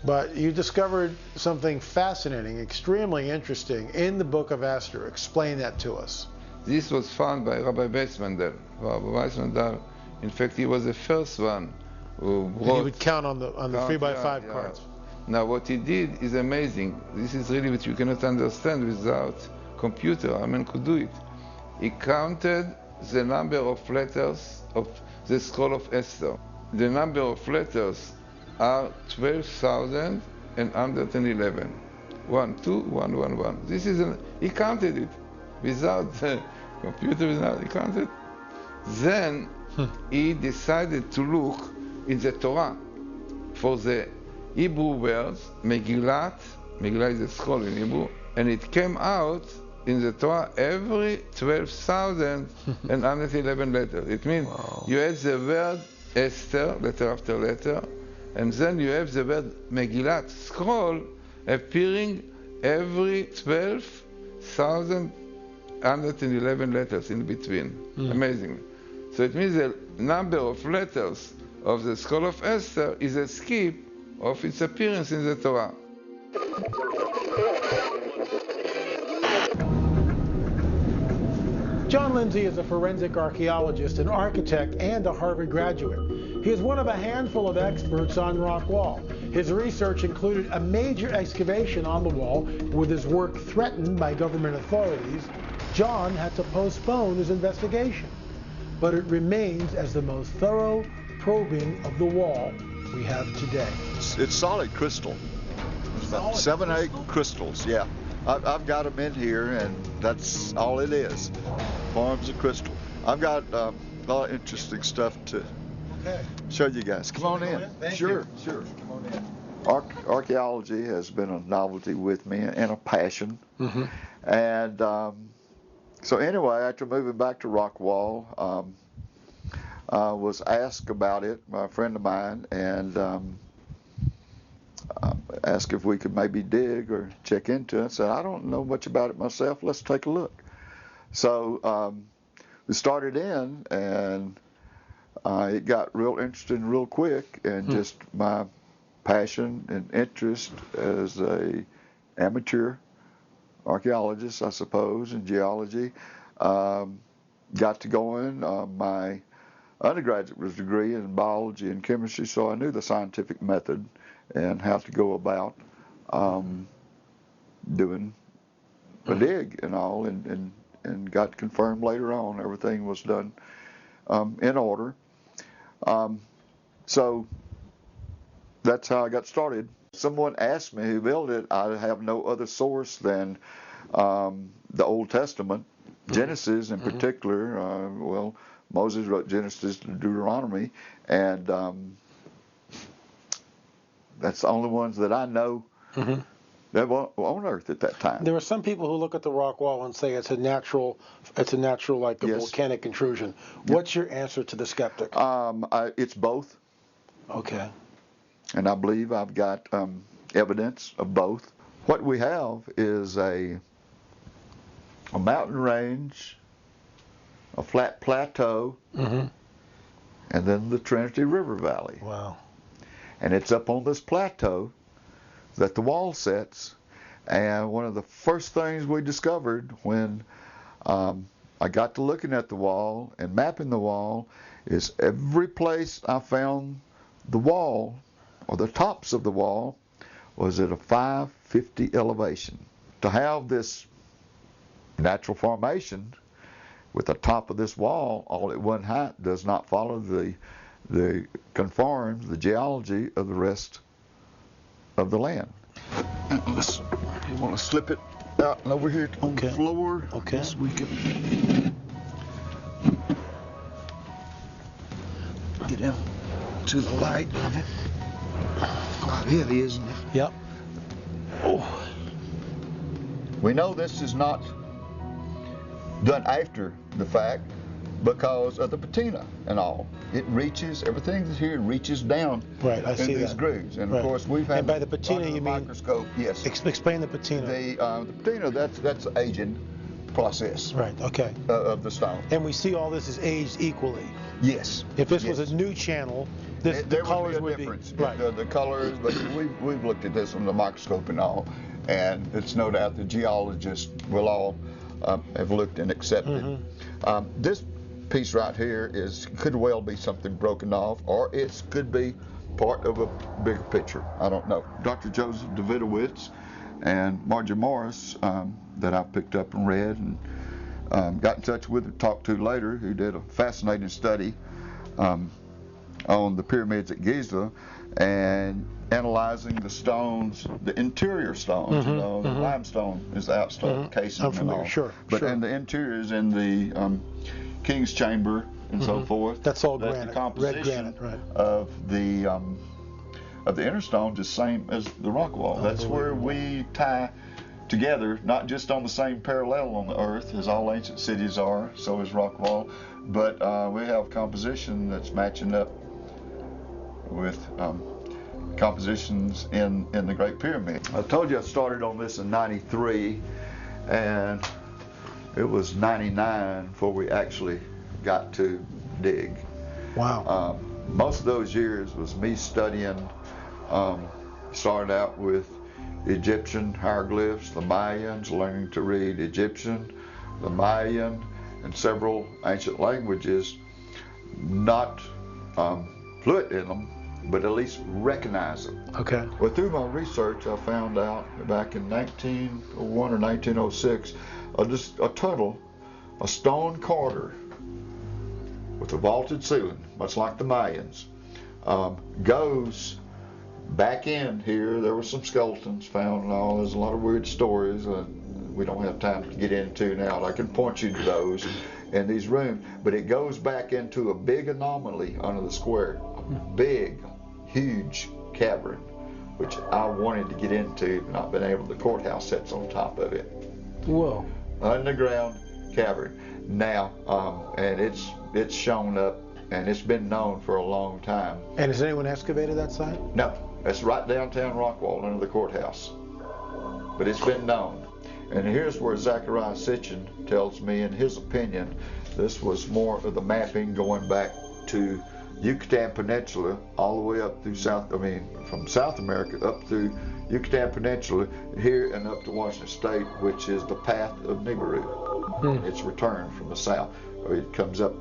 but you discovered something fascinating, extremely interesting in the book of Esther. Explain that to us. This was found by Rabbi Weizmandel. Rabbi Weizmandel, in fact, he was the first one who brought... He would count on the 3x5 cards. Now what he did is amazing. This is really what you cannot understand without computer. A man could do it. He counted the number of letters of the scroll of Esther. The number of letters are 12,111. 1, 2, 1, 1, 1. This is he counted it without the computer. He counted. Then he decided to look in the Torah for the Hebrew words, Megillah is a scroll in Hebrew, and it came out in the Torah every 12,111 letters. It means you had the word Esther, letter after letter, and then you have the word Megillah, scroll, appearing every 12,111 letters in between. Amazing. So it means the number of letters of the scroll of Esther is a skip of its appearance in the Torah. John Lindsay is a forensic archaeologist, an architect, and a Harvard graduate. He is one of a handful of experts on rock wall. His research included a major excavation on the wall. With his work threatened by government authorities, John had to postpone his investigation. But it remains as the most thorough probing of the wall we have today. It's solid crystal. It's about 7 or 8 crystals, yeah. I've got them in here, and that's all it is. Forms of crystal. I've got a lot of interesting stuff to show you guys. Come on in. Sure. Come on in. Archaeology has been a novelty with me and a passion. And so anyway, after moving back to Rockwall, I was asked about it by a friend of mine, and asked if we could maybe dig or check into it. I said, I don't know much about it myself. Let's take a look. So we started in, and it got real interesting real quick, and just my passion and interest as a amateur archaeologist, I suppose, in geology, got to going. My undergraduate degree in biology and chemistry, so I knew the scientific method and how to go about doing a dig and all, and got confirmed later on everything was done in order. So that's how I got started. Someone asked me who built it. I have no other source than the Old Testament, Genesis in particular. Well, Moses wrote Genesis to Deuteronomy, and that's the only ones that I know that were on Earth at that time. There are some people who look at the rock wall and say it's a natural like a volcanic intrusion. What's your answer to the skeptic? It's both. Okay. And I believe I've got evidence of both. What we have is a mountain range, a flat plateau, and then the Trinity River Valley. Wow. And it's up on this plateau that the wall sets. And one of the first things we discovered when I got to looking at the wall and mapping the wall is every place I found the wall, or the tops of the wall, was at a 550 elevation. To have this natural formation with the top of this wall all at one height does not follow the conforms the geology of the rest of the land. You want to slip it out and over here on the floor? Okay. Yes, we can get in to the light of it. Quite heavy, isn't it? Yep. Oh. We know this is not done after the fact because of the patina and all. It reaches, everything that's here reaches down in these grooves. And of course we've had, and by the patina you mean microscope, yes. Explain the patina. The patina, that's the aging process. Right, okay. Of the stone. And we see all this is aged equally. Yes. If this was a new channel, the colors would be right. The colors, but we've looked at this on the microscope and all, and it's no doubt the geologists will all have looked and accepted. This piece right here could well be something broken off, or it could be part of a bigger picture. I don't know. Dr. Joseph Davidowitz and Margie Morris, that I picked up and read and got in touch with and talked to later, who did a fascinating study on the pyramids at Giza and analyzing the stones, the interior stones. You know, the limestone is the outside casing and all. But in the interiors, in the King's Chamber and so forth, that's all that's granite, the composition red granite, right. of of the inner stones is the same as the rock wall. That's where we tie together, not just on the same parallel on the earth as all ancient cities are, so is rock wall, but we have composition that's matching up with compositions in the Great Pyramid. I told you I started on this in 93, and it was 99 before we actually got to dig. Wow. Most of those years was me studying, started out with Egyptian hieroglyphs, the Mayans, learning to read Egyptian, the Mayan, and several ancient languages, not fluent in them, but at least recognize them. Okay. Well, through my research, I found out back in 1901 or 1906, a tunnel, a stone corridor with a vaulted ceiling, much like the Mayans, goes back in here. There were some skeletons found and all. There's a lot of weird stories we don't have time to get into now. I can point you to those in these rooms, but it goes back into a big anomaly under the square, a big, huge cavern, which I wanted to get into, but not been able. The courthouse sits on top of it. Whoa. Underground cavern. Now, and it's shown up, and it's been known for a long time. And has anyone excavated that site? No, it's right downtown Rockwall under the courthouse. But it's been known. And here's where Zachariah Sitchin tells me, in his opinion, this was more of the mapping going back to Yucatan Peninsula all the way up through from South America up through Yucatan Peninsula here and up to Washington State, which is the path of Nibiru. It's returned from the south, or it comes up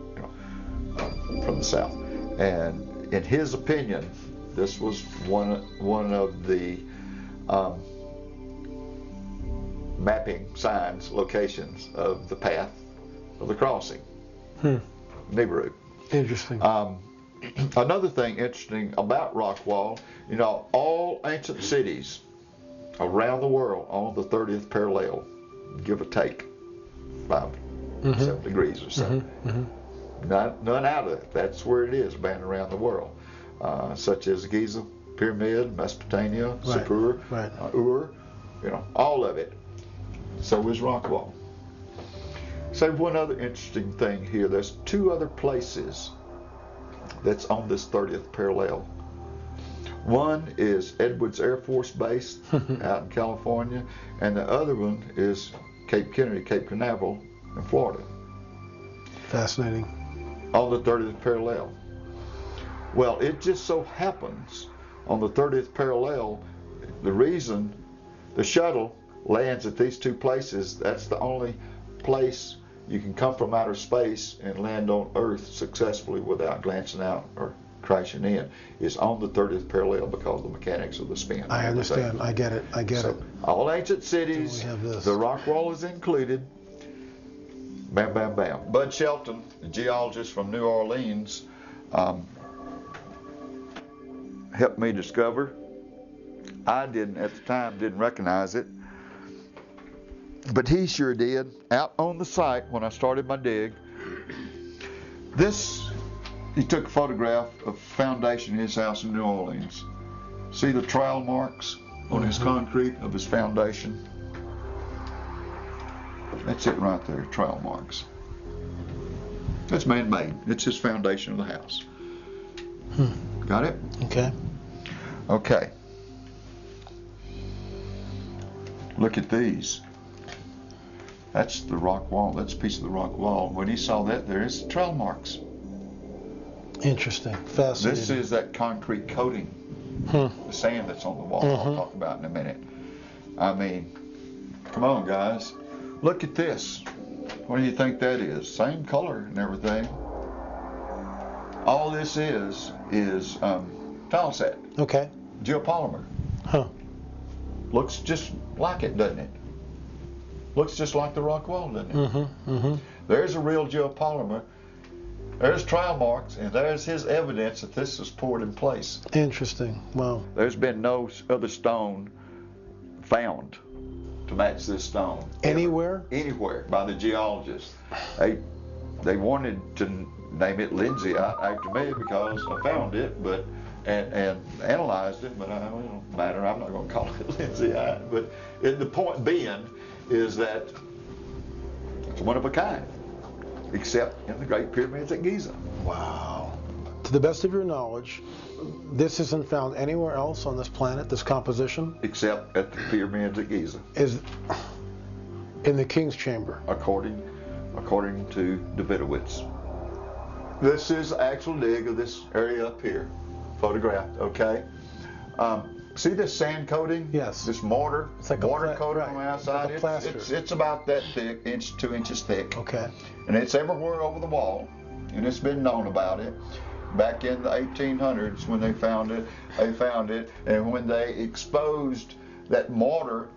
from the south. And in his opinion, this was one of the mapping signs, locations of the path of the crossing. Nibiru. Interesting. Another thing interesting about Rockwall, all ancient cities around the world on the 30th parallel, give or take 7 degrees or so. None out of it. That's where it is, banned around the world, such as Giza Pyramid, Mesopotamia, Sapur, Ur, all of it. So is Rockwall. So one other interesting thing here, there's 2 other places that's on this 30th parallel. One is Edwards Air Force Base out in California, and the other one is Cape Kennedy, Cape Canaveral in Florida. Fascinating. On the 30th parallel. Well, it just so happens on the 30th parallel, the reason the shuttle lands at these 2 places, that's the only place you can come from outer space and land on Earth successfully without glancing out or crashing in, is on the 30th parallel because of the mechanics of the spin. I understand. I get it. All ancient cities, the rock wall is included. Bam, bam, bam. Bud Shelton, the geologist from New Orleans, helped me discover. I didn't, at the time, didn't recognize it. But he sure did, out on the site when I started my dig. He took a photograph of foundation in his house in New Orleans. See the trowel marks on his concrete of his foundation? That's it right there, trowel marks. That's man-made. It's his foundation of the house. Got it? Okay. Okay. Look at these. That's the rock wall. That's a piece of the rock wall. When he saw that, there's trowel marks. Interesting. Fascinating. This is that concrete coating, the sand that's on the wall. I'll talk about in a minute. I mean, come on, guys. Look at this. What do you think that is? Same color and everything. All this is tile set. Okay. Geopolymer. Looks just like it, doesn't it? Looks just like the rock wall, doesn't it? There's a real geopolymer. There's trowel marks, and there's his evidence that this was poured in place. Interesting. Wow. There's been no other stone found to match this stone. Anywhere? Anywhere by the geologists. They wanted to name it Lindsay after me because I found it, but and analyzed it, but it don't matter. I'm not going to call it Lindsay. But the point being is that it's one of a kind, except in the Great Pyramids at Giza. Wow. To the best of your knowledge, this isn't found anywhere else on this planet, this composition? Except at the pyramids at Giza. Is in the King's Chamber? According to Davidowitz. This is the actual dig of this area up here, photographed, okay? See this sand coating? Yes. This mortar? It's like mortar coating on the outside. Like a plaster. It's about that thick, 2 inches thick. Okay. And it's everywhere over the wall, and it's been known about it. Back in the 1800s when they found it, and when they exposed that mortar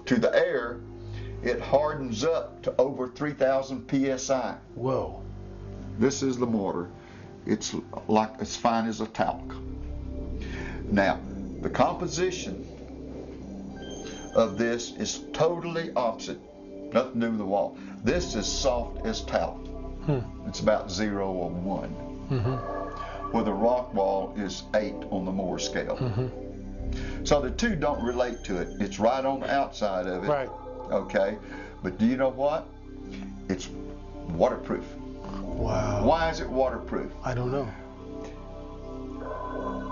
to the air, it hardens up to over 3,000 psi. Whoa. This is the mortar. It's like as fine as a talc. Now, the composition of this is totally opposite. Nothing to do with the wall. This is soft as talc. It's about 0 or 1. Where the rock wall is 8 on the Moore scale. So the two don't relate to it. It's right on the outside of it. Right. Okay. But do you know what? It's waterproof. Wow. Why is it waterproof? I don't know.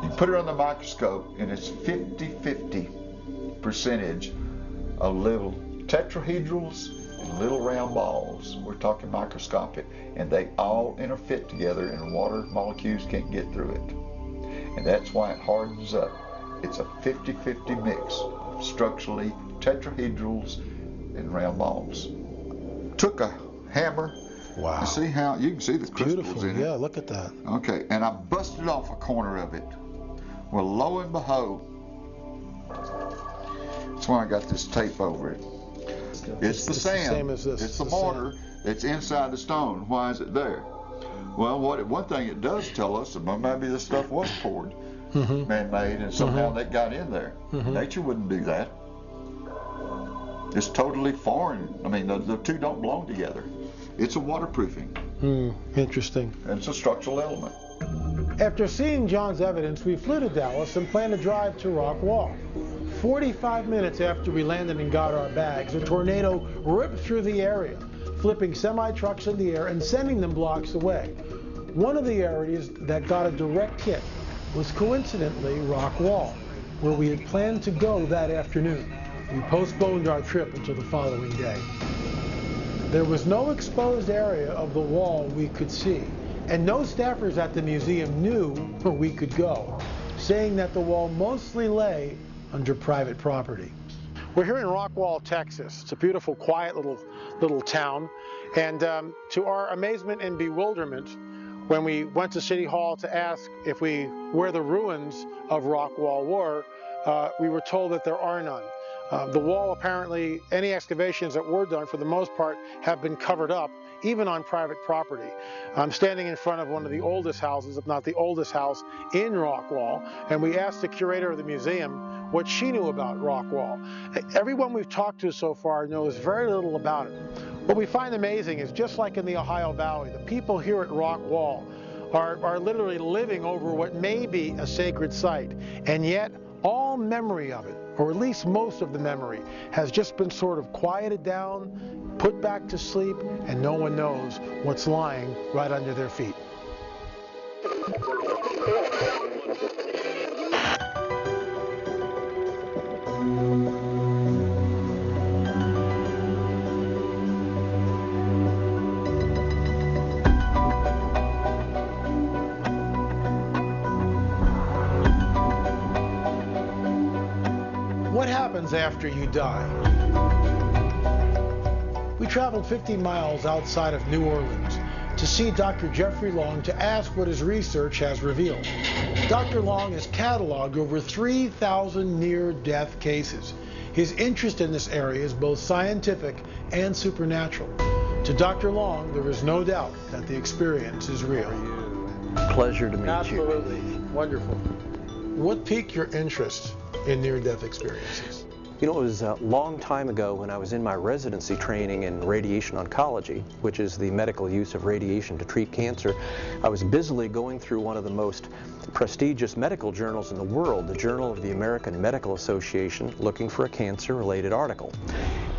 You put it on the microscope and it's 50-50 percentage of little tetrahedrals and little round balls. We're talking microscopic. And they all interfit together and water molecules can't get through it. And that's why it hardens up. It's a 50-50 mix of structurally tetrahedrals and round balls. Took a hammer. Wow. You see how, you can see the crystals in it. Yeah, look at that. Okay, and I busted off a corner of it. Well, lo and behold, that's why I got this tape over it. It's the sand. The same as this. It's the mortar that's inside the stone. Why is it there? Well, one thing it does tell us, maybe this stuff was poured, man-made, and somehow that got in there. Nature wouldn't do that. It's totally foreign. I mean, the two don't belong together. It's a waterproofing. Interesting. And it's a structural element. After seeing John's evidence, we flew to Dallas and planned to drive to Rock Wall. 45 minutes after we landed and got our bags, a tornado ripped through the area, flipping semi-trucks in the air and sending them blocks away. One of the areas that got a direct hit was coincidentally Rock Wall, where we had planned to go that afternoon. We postponed our trip until the following day. There was no exposed area of the wall we could see, and no staffers at the museum knew where we could go, saying that the wall mostly lay under private property. We're here in Rockwall, Texas. It's a beautiful, quiet little town, and to our amazement and bewilderment, when we went to City Hall to ask where the ruins of Rockwall were, we were told that there are none. The wall, apparently, any excavations that were done, for the most part, have been covered up, even on private property. I'm standing in front of one of the oldest houses, if not the oldest house, in Rockwall, and we asked the curator of the museum what she knew about Rockwall. Everyone we've talked to so far knows very little about it. What we find amazing is, just like in the Ohio Valley, the people here at Rockwall are literally living over what may be a sacred site, and yet all memory of it, or at least most of the memory, has just been sort of quieted down, put back to sleep, and no one knows what's lying right under their feet. What happens after you die? We traveled 50 miles outside of New Orleans to see Dr. Jeffrey Long to ask what his research has revealed. Dr. Long has cataloged over 3,000 near-death cases. His interest in this area is both scientific and supernatural. To Dr. Long, there is no doubt that the experience is real. Pleasure to meet you. Absolutely. Wonderful. What piqued your interest in near-death experiences? You know, it was a long time ago when I was in my residency training in radiation oncology, which is the medical use of radiation to treat cancer. I was busily going through one of the most prestigious medical journals in the world, the Journal of the American Medical Association, looking for a cancer-related article.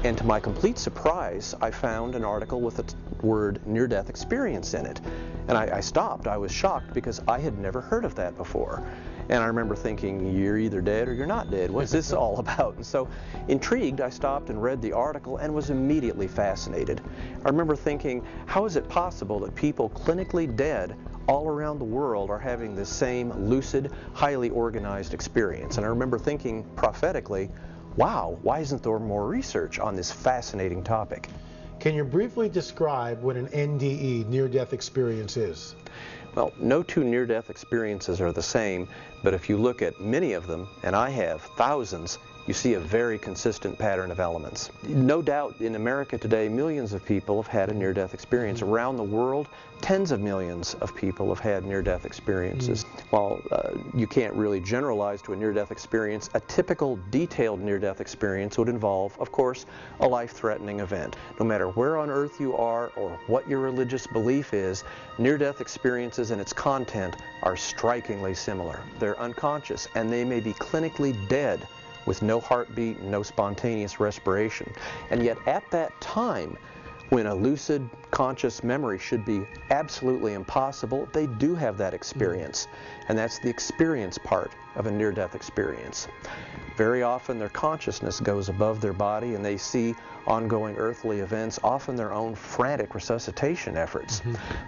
And to my complete surprise, I found an article with the word near-death experience in it. And I stopped. I was shocked because I had never heard of that before. And I remember thinking, you're either dead or you're not dead. What's this all about? And so, intrigued, I stopped and read the article and was immediately fascinated. I remember thinking, how is it possible that people clinically dead all around the world are having the same lucid, highly organized experience? And I remember thinking prophetically, wow, why isn't there more research on this fascinating topic? Can you briefly describe what an NDE, near-death experience, is? Well, no two near-death experiences are the same, but if you look at many of them, and I have thousands, you see a very consistent pattern of elements. No doubt in America today, millions of people have had a near-death experience. Around the world, tens of millions of people have had near-death experiences. While you can't really generalize to a near-death experience, a typical detailed near-death experience would involve, of course, a life-threatening event. No matter where on earth you are or what your religious belief is, near-death experiences and its content are strikingly similar. They're unconscious, and they may be clinically dead with no heartbeat, no spontaneous respiration. And yet at that time, when a lucid, conscious memory should be absolutely impossible, they do have that experience. And that's the experience part of a near-death experience. Very often their consciousness goes above their body and they see ongoing earthly events, often their own frantic resuscitation efforts.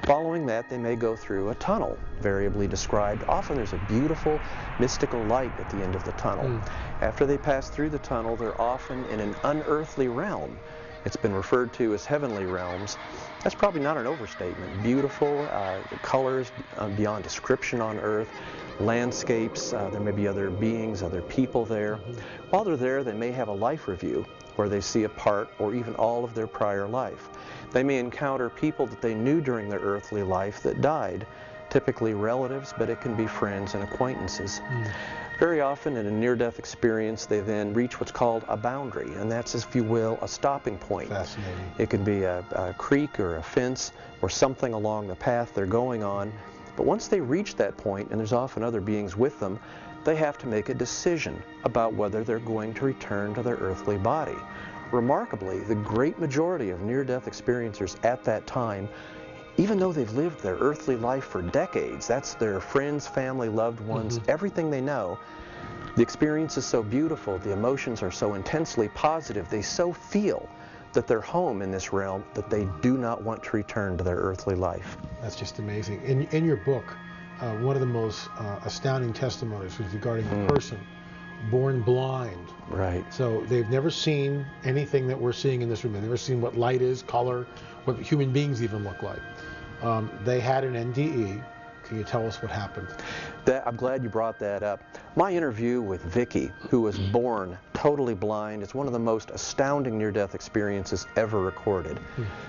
Following that, they may go through a tunnel, variably described. Often there's a beautiful mystical light at the end of the tunnel. After they pass through the tunnel, they're often in an unearthly realm. It's been referred to as heavenly realms. That's probably not an overstatement. Beautiful colors beyond description on earth, landscapes, there may be other beings, other people there. While they're there, they may have a life review where they see a part or even all of their prior life. They may encounter people that they knew during their earthly life that died, typically relatives, but it can be friends and acquaintances. Very often in a near-death experience, they then reach what's called a boundary, and that's, if you will, a stopping point. Fascinating. It can be a creek or a fence or something along the path they're going on. But once they reach that point, and there's often other beings with them, they have to make a decision about whether they're going to return to their earthly body. Remarkably, the great majority of near-death experiencers at that time, even though they've lived their earthly life for decades, that's their friends, family, loved ones, everything they know, the experience is so beautiful, the emotions are so intensely positive, they so feel that they're home in this realm that they do not want to return to their earthly life. That's just amazing. In your book, one of the most astounding testimonies was regarding a person born blind. Right. So they've never seen anything that we're seeing in this room. They've never seen what light is, color, what human beings even look like. They had an NDE. Can you tell us what happened? I'm glad you brought that up. My interview with Vicky, who was born totally blind, is one of the most astounding near-death experiences ever recorded.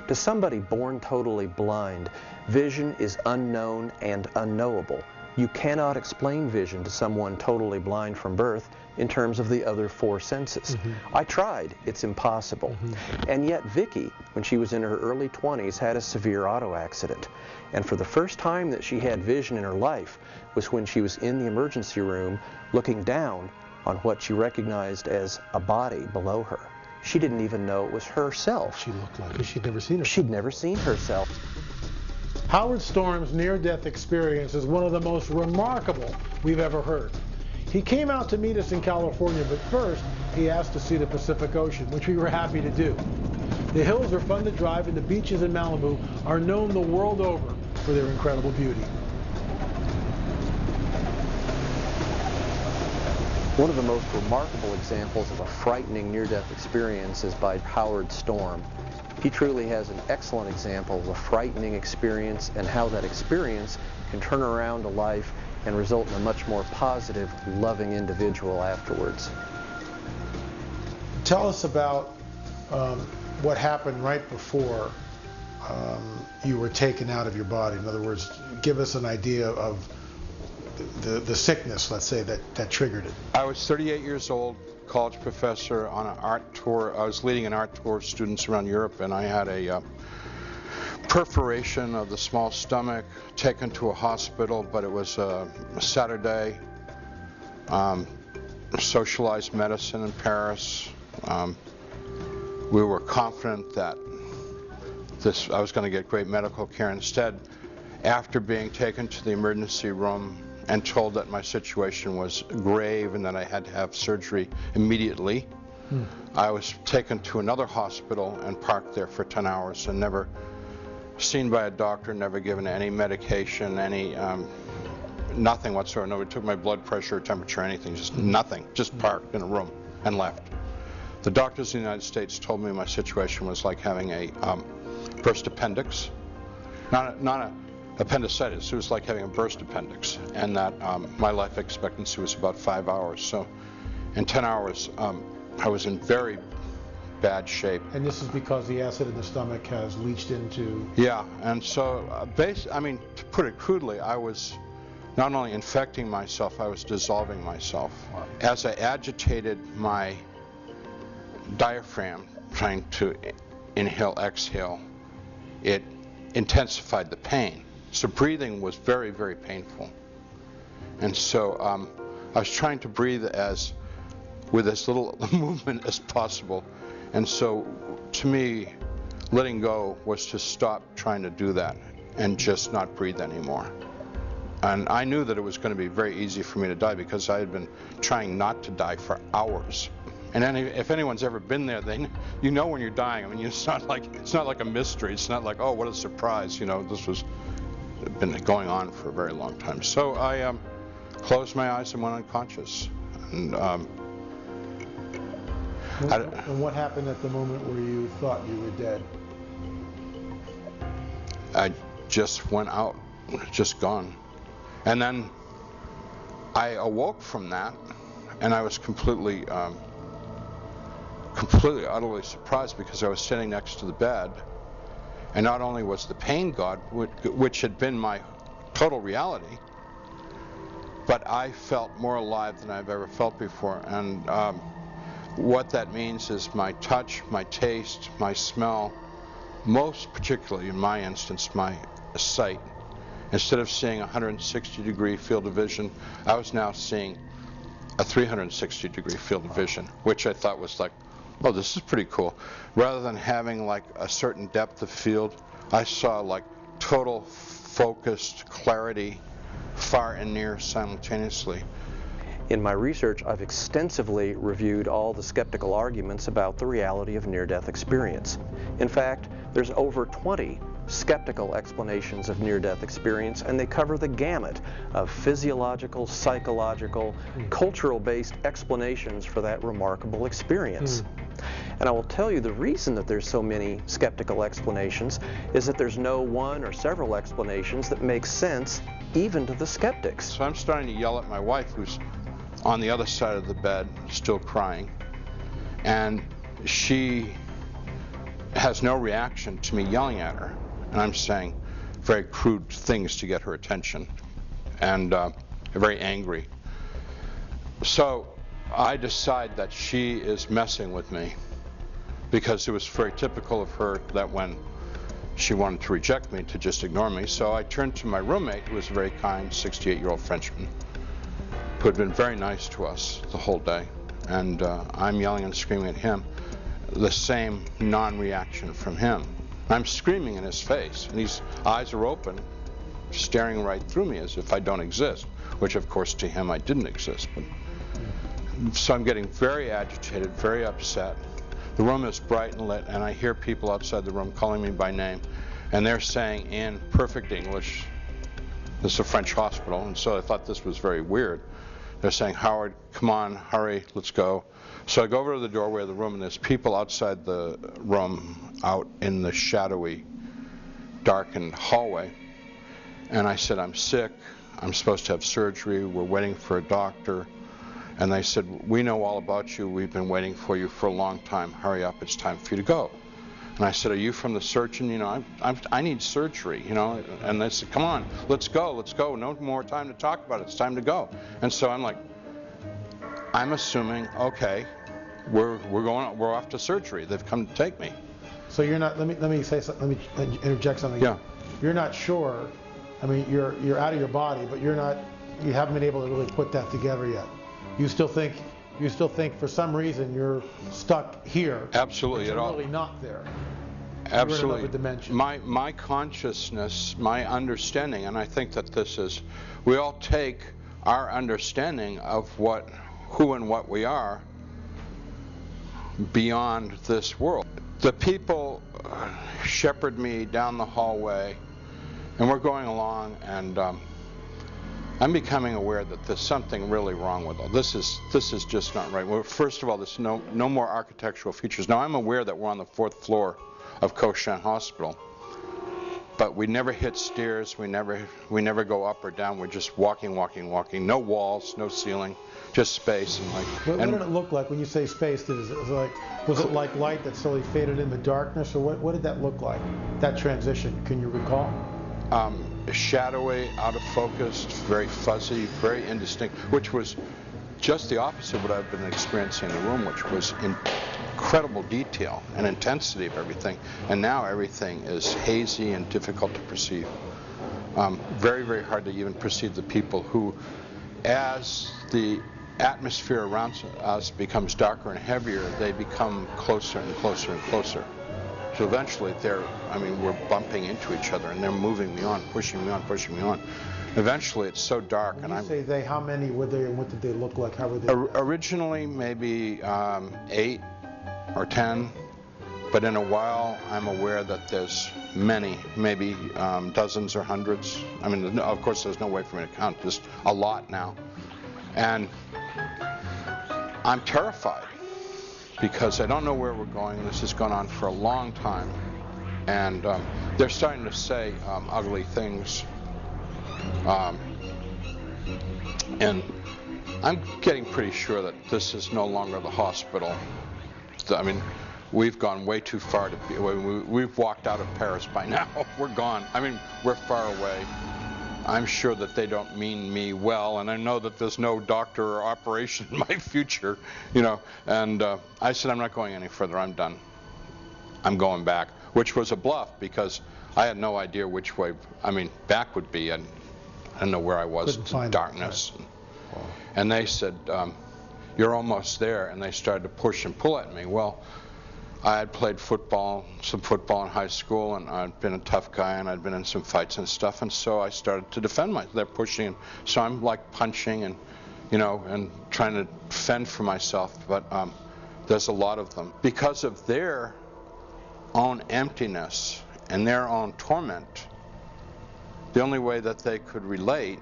To somebody born totally blind, vision is unknown and unknowable. You cannot explain vision to someone totally blind from birth in terms of the other four senses. I tried. It's impossible. And yet Vicky, when she was in her early 20s, had a severe auto accident. And for the first time that she had vision in her life was when she was in the emergency room looking down on what she recognized as a body below her. She didn't even know it was herself. She looked like her. She'd never seen herself. She'd never seen herself. Howard Storm's near-death experience is one of the most remarkable we've ever heard. He came out to meet us in California, but first he asked to see the Pacific Ocean, which we were happy to do. The hills are fun to drive, and the beaches in Malibu are known the world over for their incredible beauty. One of the most remarkable examples of a frightening near-death experience is by Howard Storm. He truly has an excellent example of a frightening experience and how that experience can turn around a life and result in a much more positive, loving individual afterwards. Tell us about what happened right before you were taken out of your body. In other words, give us an idea of the sickness, let's say, that triggered it? I was 38 years old, college professor on an art tour. I was leading an art tour of students around Europe, and I had a perforation of the small stomach, taken to a hospital, but it was a Saturday. Socialized medicine in Paris. We were confident that I was going to get great medical care. Instead, after being taken to the emergency room and told that my situation was grave and that I had to have surgery immediately, I was taken to another hospital and parked there for 10 hours and never seen by a doctor, never given any medication, any nothing whatsoever. Nobody took my blood pressure, temperature, anything, just nothing. Just parked in a room and left. The doctors in the United States told me my situation was like having a burst appendix. Not a appendicitis, it was like having a burst appendix, and that my life expectancy was about 5 hours. So in 10 hours, I was in very bad shape. And this is because the acid in the stomach has leached into... Yeah, and so, I mean, to put it crudely, I was not only infecting myself, I was dissolving myself. Wow. As I agitated my diaphragm, trying to inhale, exhale, it intensified the pain. So breathing was very, very painful. And so I was trying to breathe with as little movement as possible. And so to me, letting go was to stop trying to do that and just not breathe anymore. And I knew that it was going to be very easy for me to die because I had been trying not to die for hours. And if anyone's ever been there, you know when you're dying. I mean, it's not like a mystery. It's not like, oh, what a surprise. You know, this was been going on for a very long time. So I closed my eyes and went unconscious. And what happened at the moment where you thought you were dead? I just went out, just gone. And then I awoke from that, and I was completely, utterly surprised because I was sitting next to the bed, and not only was the pain gone, which had been my total reality, but I felt more alive than I've ever felt before. And what that means is my touch, my taste, my smell, most particularly in my instance, my sight. Instead of seeing a 160-degree field of vision, I was now seeing a 360-degree field of vision, which I thought was like, oh, this is pretty cool. Rather than having like a certain depth of field, I saw like total focused clarity, far and near simultaneously. In my research, I've extensively reviewed all the skeptical arguments about the reality of near-death experience. In fact, there's over 20 skeptical explanations of near-death experience, and they cover the gamut of physiological, psychological, cultural-based explanations for that remarkable experience. And I will tell you the reason that there's so many skeptical explanations is that there's no one or several explanations that make sense even to the skeptics. So I'm starting to yell at my wife, who's on the other side of the bed, still crying, and she has no reaction to me yelling at her. And I'm saying very crude things to get her attention, and very angry. So I decide that she is messing with me, because it was very typical of her that when she wanted to reject me, to just ignore me. So I turned to my roommate, who was a very kind 68-year-old Frenchman, who had been very nice to us the whole day. And I'm yelling and screaming at him, the same non-reaction from him. I'm screaming in his face, and his eyes are open, staring right through me as if I don't exist, which of course to him I didn't exist. But, so I'm getting very agitated, very upset. The room is bright and lit, and I hear people outside the room calling me by name, and they're saying in perfect English, this is a French hospital, and so I thought this was very weird. They're saying, Howard, come on, hurry, let's go. So I go over to the doorway of the room, and there's people outside the room, out in the shadowy, darkened hallway. And I said, I'm sick, I'm supposed to have surgery, we're waiting for a doctor. And they said, we know all about you, we've been waiting for you for a long time, hurry up, it's time for you to go. And I said, are you from the surgeon? You know, I need surgery, you know. And they said, come on, let's go. No more time to talk about it. It's time to go. And so I'm like, I'm assuming, okay, we're off to surgery. They've come to take me. So you're not, let me say something, let me interject something. Yeah. You're not sure, I mean, you're out of your body, but you haven't been able to really put that together yet. You still think for some reason you're stuck here. Absolutely. But you're really not there. Absolutely. You're in another dimension. My consciousness, my understanding, and I think that this is, we all take our understanding of who and what we are beyond this world. The people shepherd me down the hallway, and we're going along, and I'm becoming aware that there's something really wrong with all this. Is just not right. Well, first of all, there's no more architectural features. Now I'm aware that we're on the 4th floor of Koshan Hospital, but we never hit stairs. We never go up or down. We're just walking. No walls, no ceiling, just space. And what did it look like when you say space? Was it like light that slowly faded into darkness, or what did that look like? That transition, can you recall? Shadowy, out of focus, very fuzzy, very indistinct, which was just the opposite of what I've been experiencing in the room, which was incredible detail and intensity of everything. And now everything is hazy and difficult to perceive. Very, very hard to even perceive the people who, as the atmosphere around us becomes darker and heavier, they become closer and closer and closer. So eventually we're bumping into each other, and they're moving me on, pushing me on. Eventually it's so dark. When you say they, how many were they, and what did they look like? How were they? Originally maybe 8 or 10, but in a while I'm aware that there's many, maybe dozens or hundreds. I mean, of course there's no way for me to count, just a lot now. And I'm terrified, because I don't know where we're going. This has gone on for a long time, and they're starting to say ugly things, and I'm getting pretty sure that this is no longer the hospital. I mean, we've gone way too far to be. We've walked out of Paris by now. We're gone. I mean, we're far away. I'm sure that they don't mean me well, and I know that there's no doctor or operation in my future, you know. And I said, I'm not going any further. I'm done. I'm going back, which was a bluff, because I had no idea which way, back would be, and I didn't know where I was. It's darkness. Right. And they said, you're almost there, and they started to push and pull at me. Well, I had played some football in high school, and I'd been a tough guy, and I'd been in some fights and stuff, and so I started to defend myself. They're pushing, so I'm like punching and, and trying to fend for myself, but there's a lot of them. Because of their own emptiness and their own torment, the only way that they could relate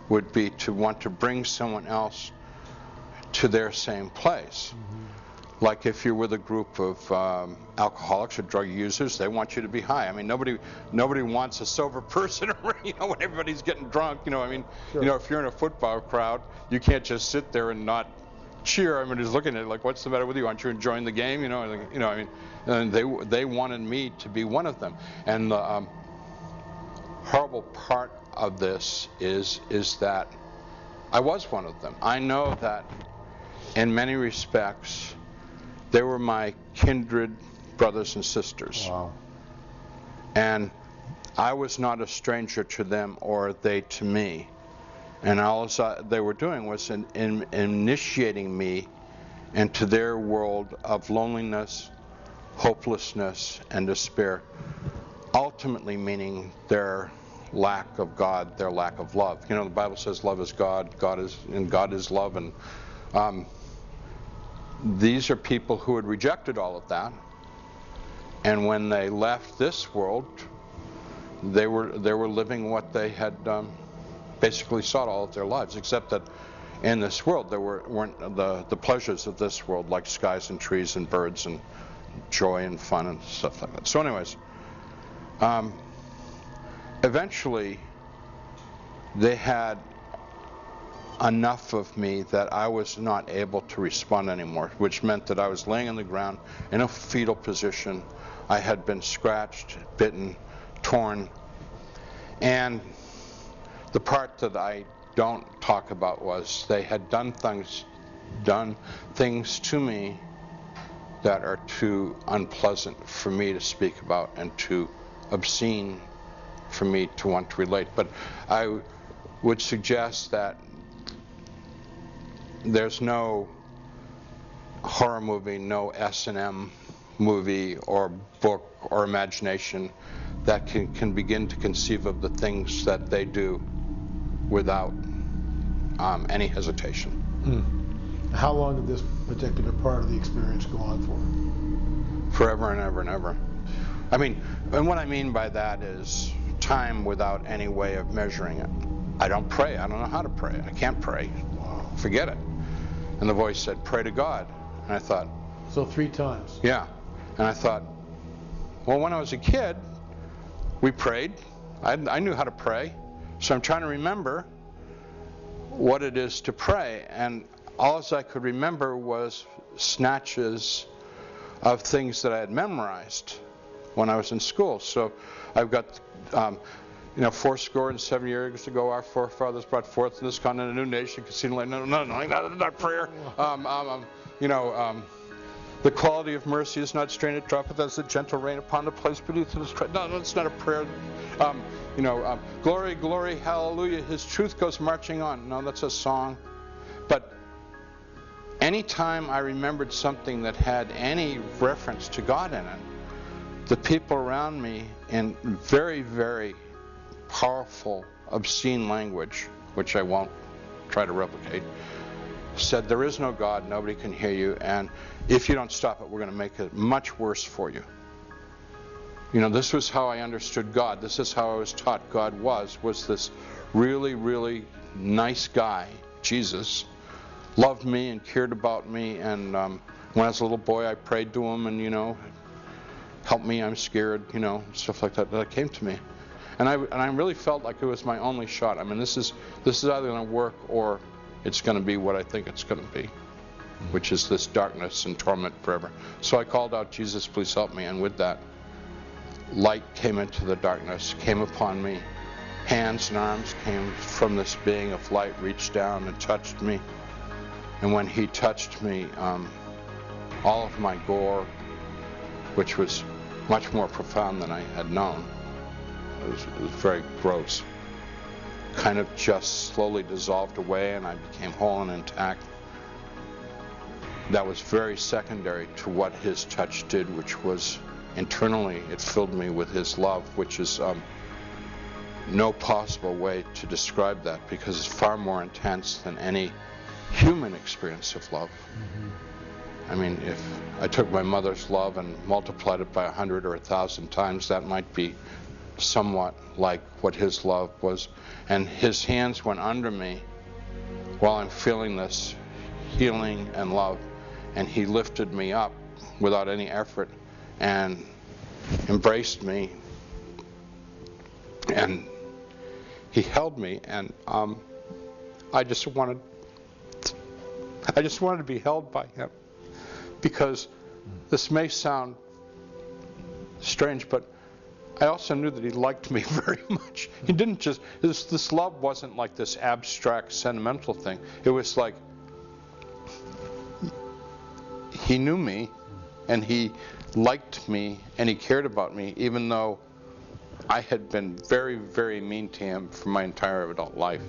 would be to want to bring someone else to their same place. Mm-hmm. Like if you're with a group of alcoholics or drug users, they want you to be high. I mean, nobody wants a sober person when everybody's getting drunk. Sure. If you're in a football crowd, you can't just sit there and not cheer. I mean, he's looking at it like, what's the matter with you? Aren't you enjoying the game? And they wanted me to be one of them. And the horrible part of this is that I was one of them. I know that in many respects, they were my kindred brothers and sisters. Wow. And I was not a stranger to them or they to me. And all they were doing was in initiating me into their world of loneliness, hopelessness, and despair, ultimately meaning their lack of God, their lack of love. The Bible says love is God, God is love, and these are people who had rejected all of that, and when they left this world, they were living what they had basically sought all of their lives, except that in this world there weren't the pleasures of this world, like skies and trees and birds and joy and fun and stuff like that. So anyways, eventually they had enough of me that I was not able to respond anymore, which meant that I was laying on the ground in a fetal position. I had been scratched, bitten, torn, and the part that I don't talk about was they had done things to me that are too unpleasant for me to speak about and too obscene for me to want to relate. But I would suggest that there's no horror movie, no S&M movie or book or imagination that can begin to conceive of the things that they do without any hesitation. How long did this particular part of the experience go on for? Forever and ever and ever. I mean, and what I mean by that is time without any way of measuring it. I don't pray. I don't know how to pray. I can't pray. Forget it. And the voice said, pray to God. And I thought. So 3 times? Yeah. And I thought, well, when I was a kid, we prayed. I knew how to pray. So I'm trying to remember what it is to pray. And all I could remember was snatches of things that I had memorized when I was in school. So I've got, 70 years ago, our forefathers brought forth in this continent a new nation, casino, no, not prayer. The quality of mercy is not strained at drop, but that's the gentle rain upon the place beneath his tread. No, it's not a prayer. Glory, glory, hallelujah, his truth goes marching on. No, that's a song. But anytime I remembered something that had any reference to God in it, the people around me, in very, very powerful, obscene language, which I won't try to replicate, said, there is no God, nobody can hear you, and if you don't stop it, we're going to make it much worse for you. This was how I understood God. This is how I was taught God was this really, really nice guy, Jesus, loved me and cared about me, and when I was a little boy, I prayed to him, and, help me, I'm scared, stuff like that came to me. And I really felt like it was my only shot. I mean, this is either going to work or it's going to be what I think it's going to be, which is this darkness and torment forever. So I called out, Jesus, please help me. And with that, light came into the darkness, came upon me. Hands and arms came from this being of light, reached down and touched me. And when he touched me, all of my gore, which was much more profound than I had known, it was very gross, kind of just slowly dissolved away, and I became whole and intact. That was very secondary to what his touch did, which was internally it filled me with his love, which is no possible way to describe that, because it's far more intense than any human experience of love. I mean, if I took my mother's love and multiplied it by 100 or 1,000 times, that might be somewhat like what his love was. And his hands went under me while I'm feeling this healing and love, and he lifted me up without any effort and embraced me, and he held me, and I just wanted to be held by him, because this may sound strange, but I also knew that he liked me very much. He didn't just, this love wasn't like this abstract sentimental thing. It was like he knew me and he liked me and he cared about me, even though I had been very, very mean to him for my entire adult life.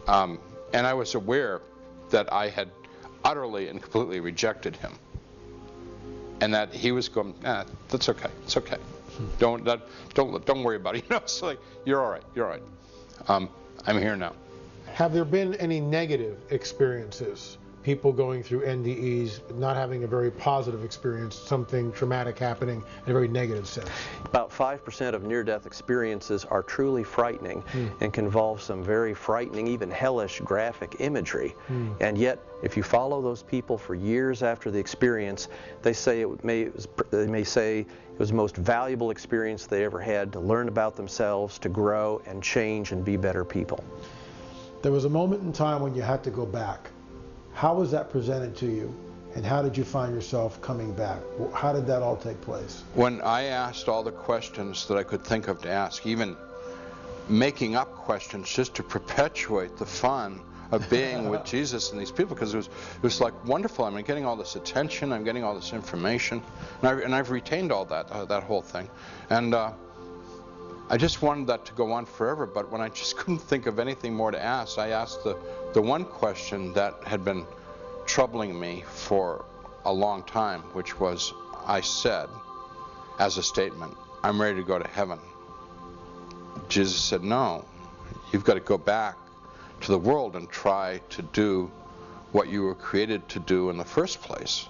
And I was aware that I had utterly and completely rejected him, and that he was going, that's okay, it's okay, don't worry about it. It's like, you're all right. I'm here now. Have there been any negative experiences? People going through NDEs, not having a very positive experience, something traumatic happening in a very negative sense? About 5% of near-death experiences are truly frightening and can involve some very frightening, even hellish graphic imagery. And yet, if you follow those people for years after the experience, they may say it was the most valuable experience they ever had to learn about themselves, to grow and change and be better people. There was a moment in time when you had to go back. How was that presented to you? And how did you find yourself coming back? How did that all take place? When I asked all the questions that I could think of to ask, even making up questions just to perpetuate the fun of being with Jesus and these people, because it was like wonderful. I'm getting all this attention, I'm getting all this information, and I've retained all that that whole thing, and I just wanted that to go on forever. But when I just couldn't think of anything more to ask, I asked the one question that had been troubling me for a long time, which was, I said as a statement, I'm ready to go to heaven. Jesus said, no, you've got to go back to the world and try to do what you were created to do in the first place.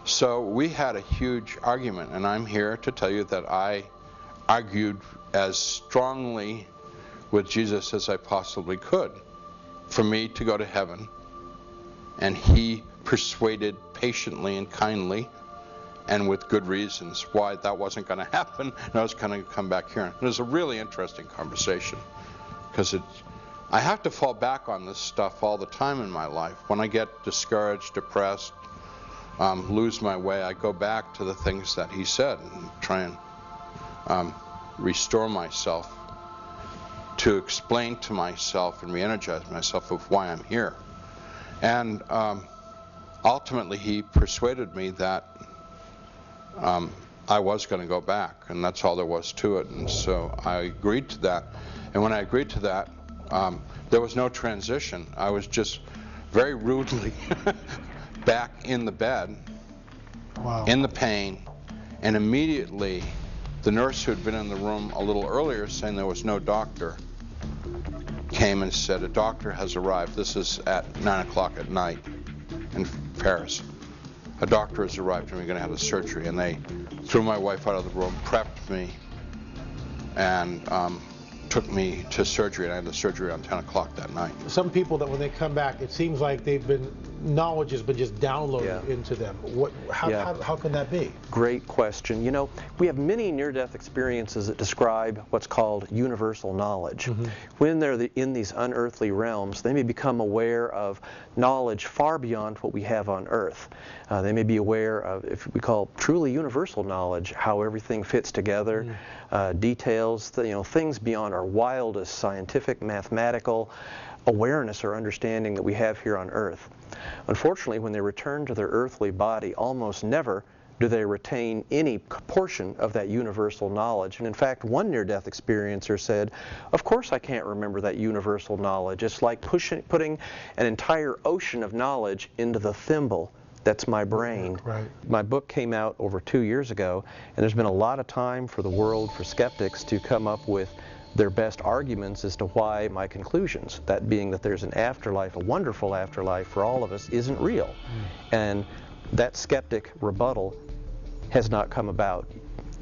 So we had a huge argument, and I'm here to tell you that I argued as strongly with Jesus as I possibly could for me to go to heaven. And he persuaded patiently and kindly and with good reasons why that wasn't going to happen, and I was going to come back here. And it was a really interesting conversation, because I have to fall back on this stuff all the time in my life. When I get discouraged, depressed, lose my way, I go back to the things that he said and try and restore myself, to explain to myself and re-energize myself of why I'm here. And ultimately he persuaded me that I was going to go back, and that's all there was to it. And so I agreed to that. And when I agreed to that, there was no transition. I was just very rudely back in the bed, wow, in the pain, and immediately the nurse who had been in the room a little earlier saying there was no doctor came and said, a doctor has arrived. This is at 9 o'clock at night in Paris. A doctor has arrived and we're going to have a surgery. And they threw my wife out of the room, prepped me, and took me to surgery, and I had the surgery on 10 o'clock that night. Some people that when they come back, it seems like knowledge has been just downloaded into them. How can that be? Great question. You know, we have many near-death experiences that describe what's called universal knowledge. Mm-hmm. When they're in these unearthly realms, they may become aware of knowledge far beyond what we have on Earth. They may be aware of, if we call truly universal knowledge, how everything fits together, details, things beyond our wildest scientific, mathematical awareness or understanding that we have here on Earth. Unfortunately, when they return to their earthly body, almost never do they retain any portion of that universal knowledge. And in fact, one near-death experiencer said, of course I can't remember that universal knowledge. It's like putting an entire ocean of knowledge into the thimble that's my brain. Right. My book came out over 2 years ago, and there's been a lot of time for the world, for skeptics, to come up with their best arguments as to why my conclusions, that being that there's an afterlife, a wonderful afterlife for all of us, isn't real. And that skeptic rebuttal has not come about.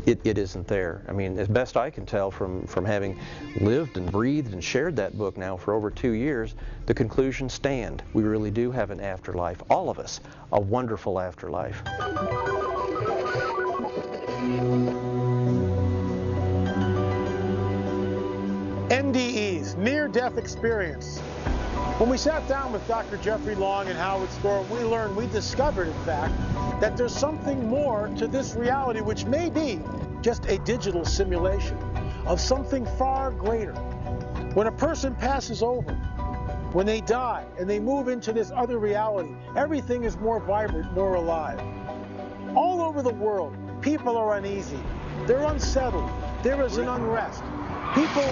It isn't there. I mean, as best I can tell from having lived and breathed and shared that book now for over 2 years, the conclusions stand. We really do have an afterlife, all of us, a wonderful afterlife. NDEs, near-death experience. When we sat down with Dr. Jeffrey Long and Howard Storm, we discovered, in fact, that there's something more to this reality, which may be just a digital simulation of something far greater. When a person passes over, when they die and they move into this other reality, everything is more vibrant, more alive. All over the world, people are uneasy. They're unsettled. There is an unrest. People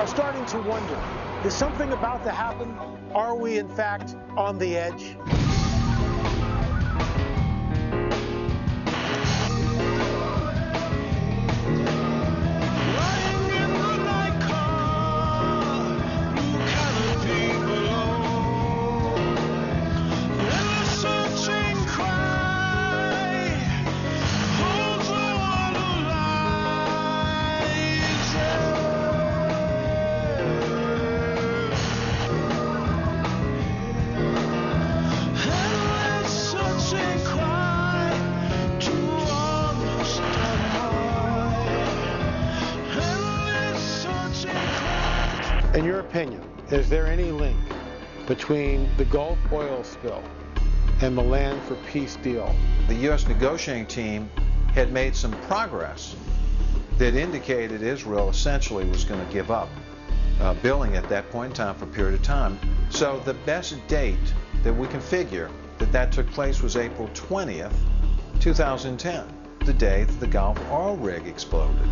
are starting to wonder, is something about to happen? Are we, in fact, on the edge? In your opinion, is there any link between the Gulf oil spill and the Land for Peace deal? The U.S. negotiating team had made some progress that indicated Israel essentially was going to give up building at that point in time for a period of time. So the best date that we can figure that took place was April 20th, 2010, the day that the Gulf oil rig exploded.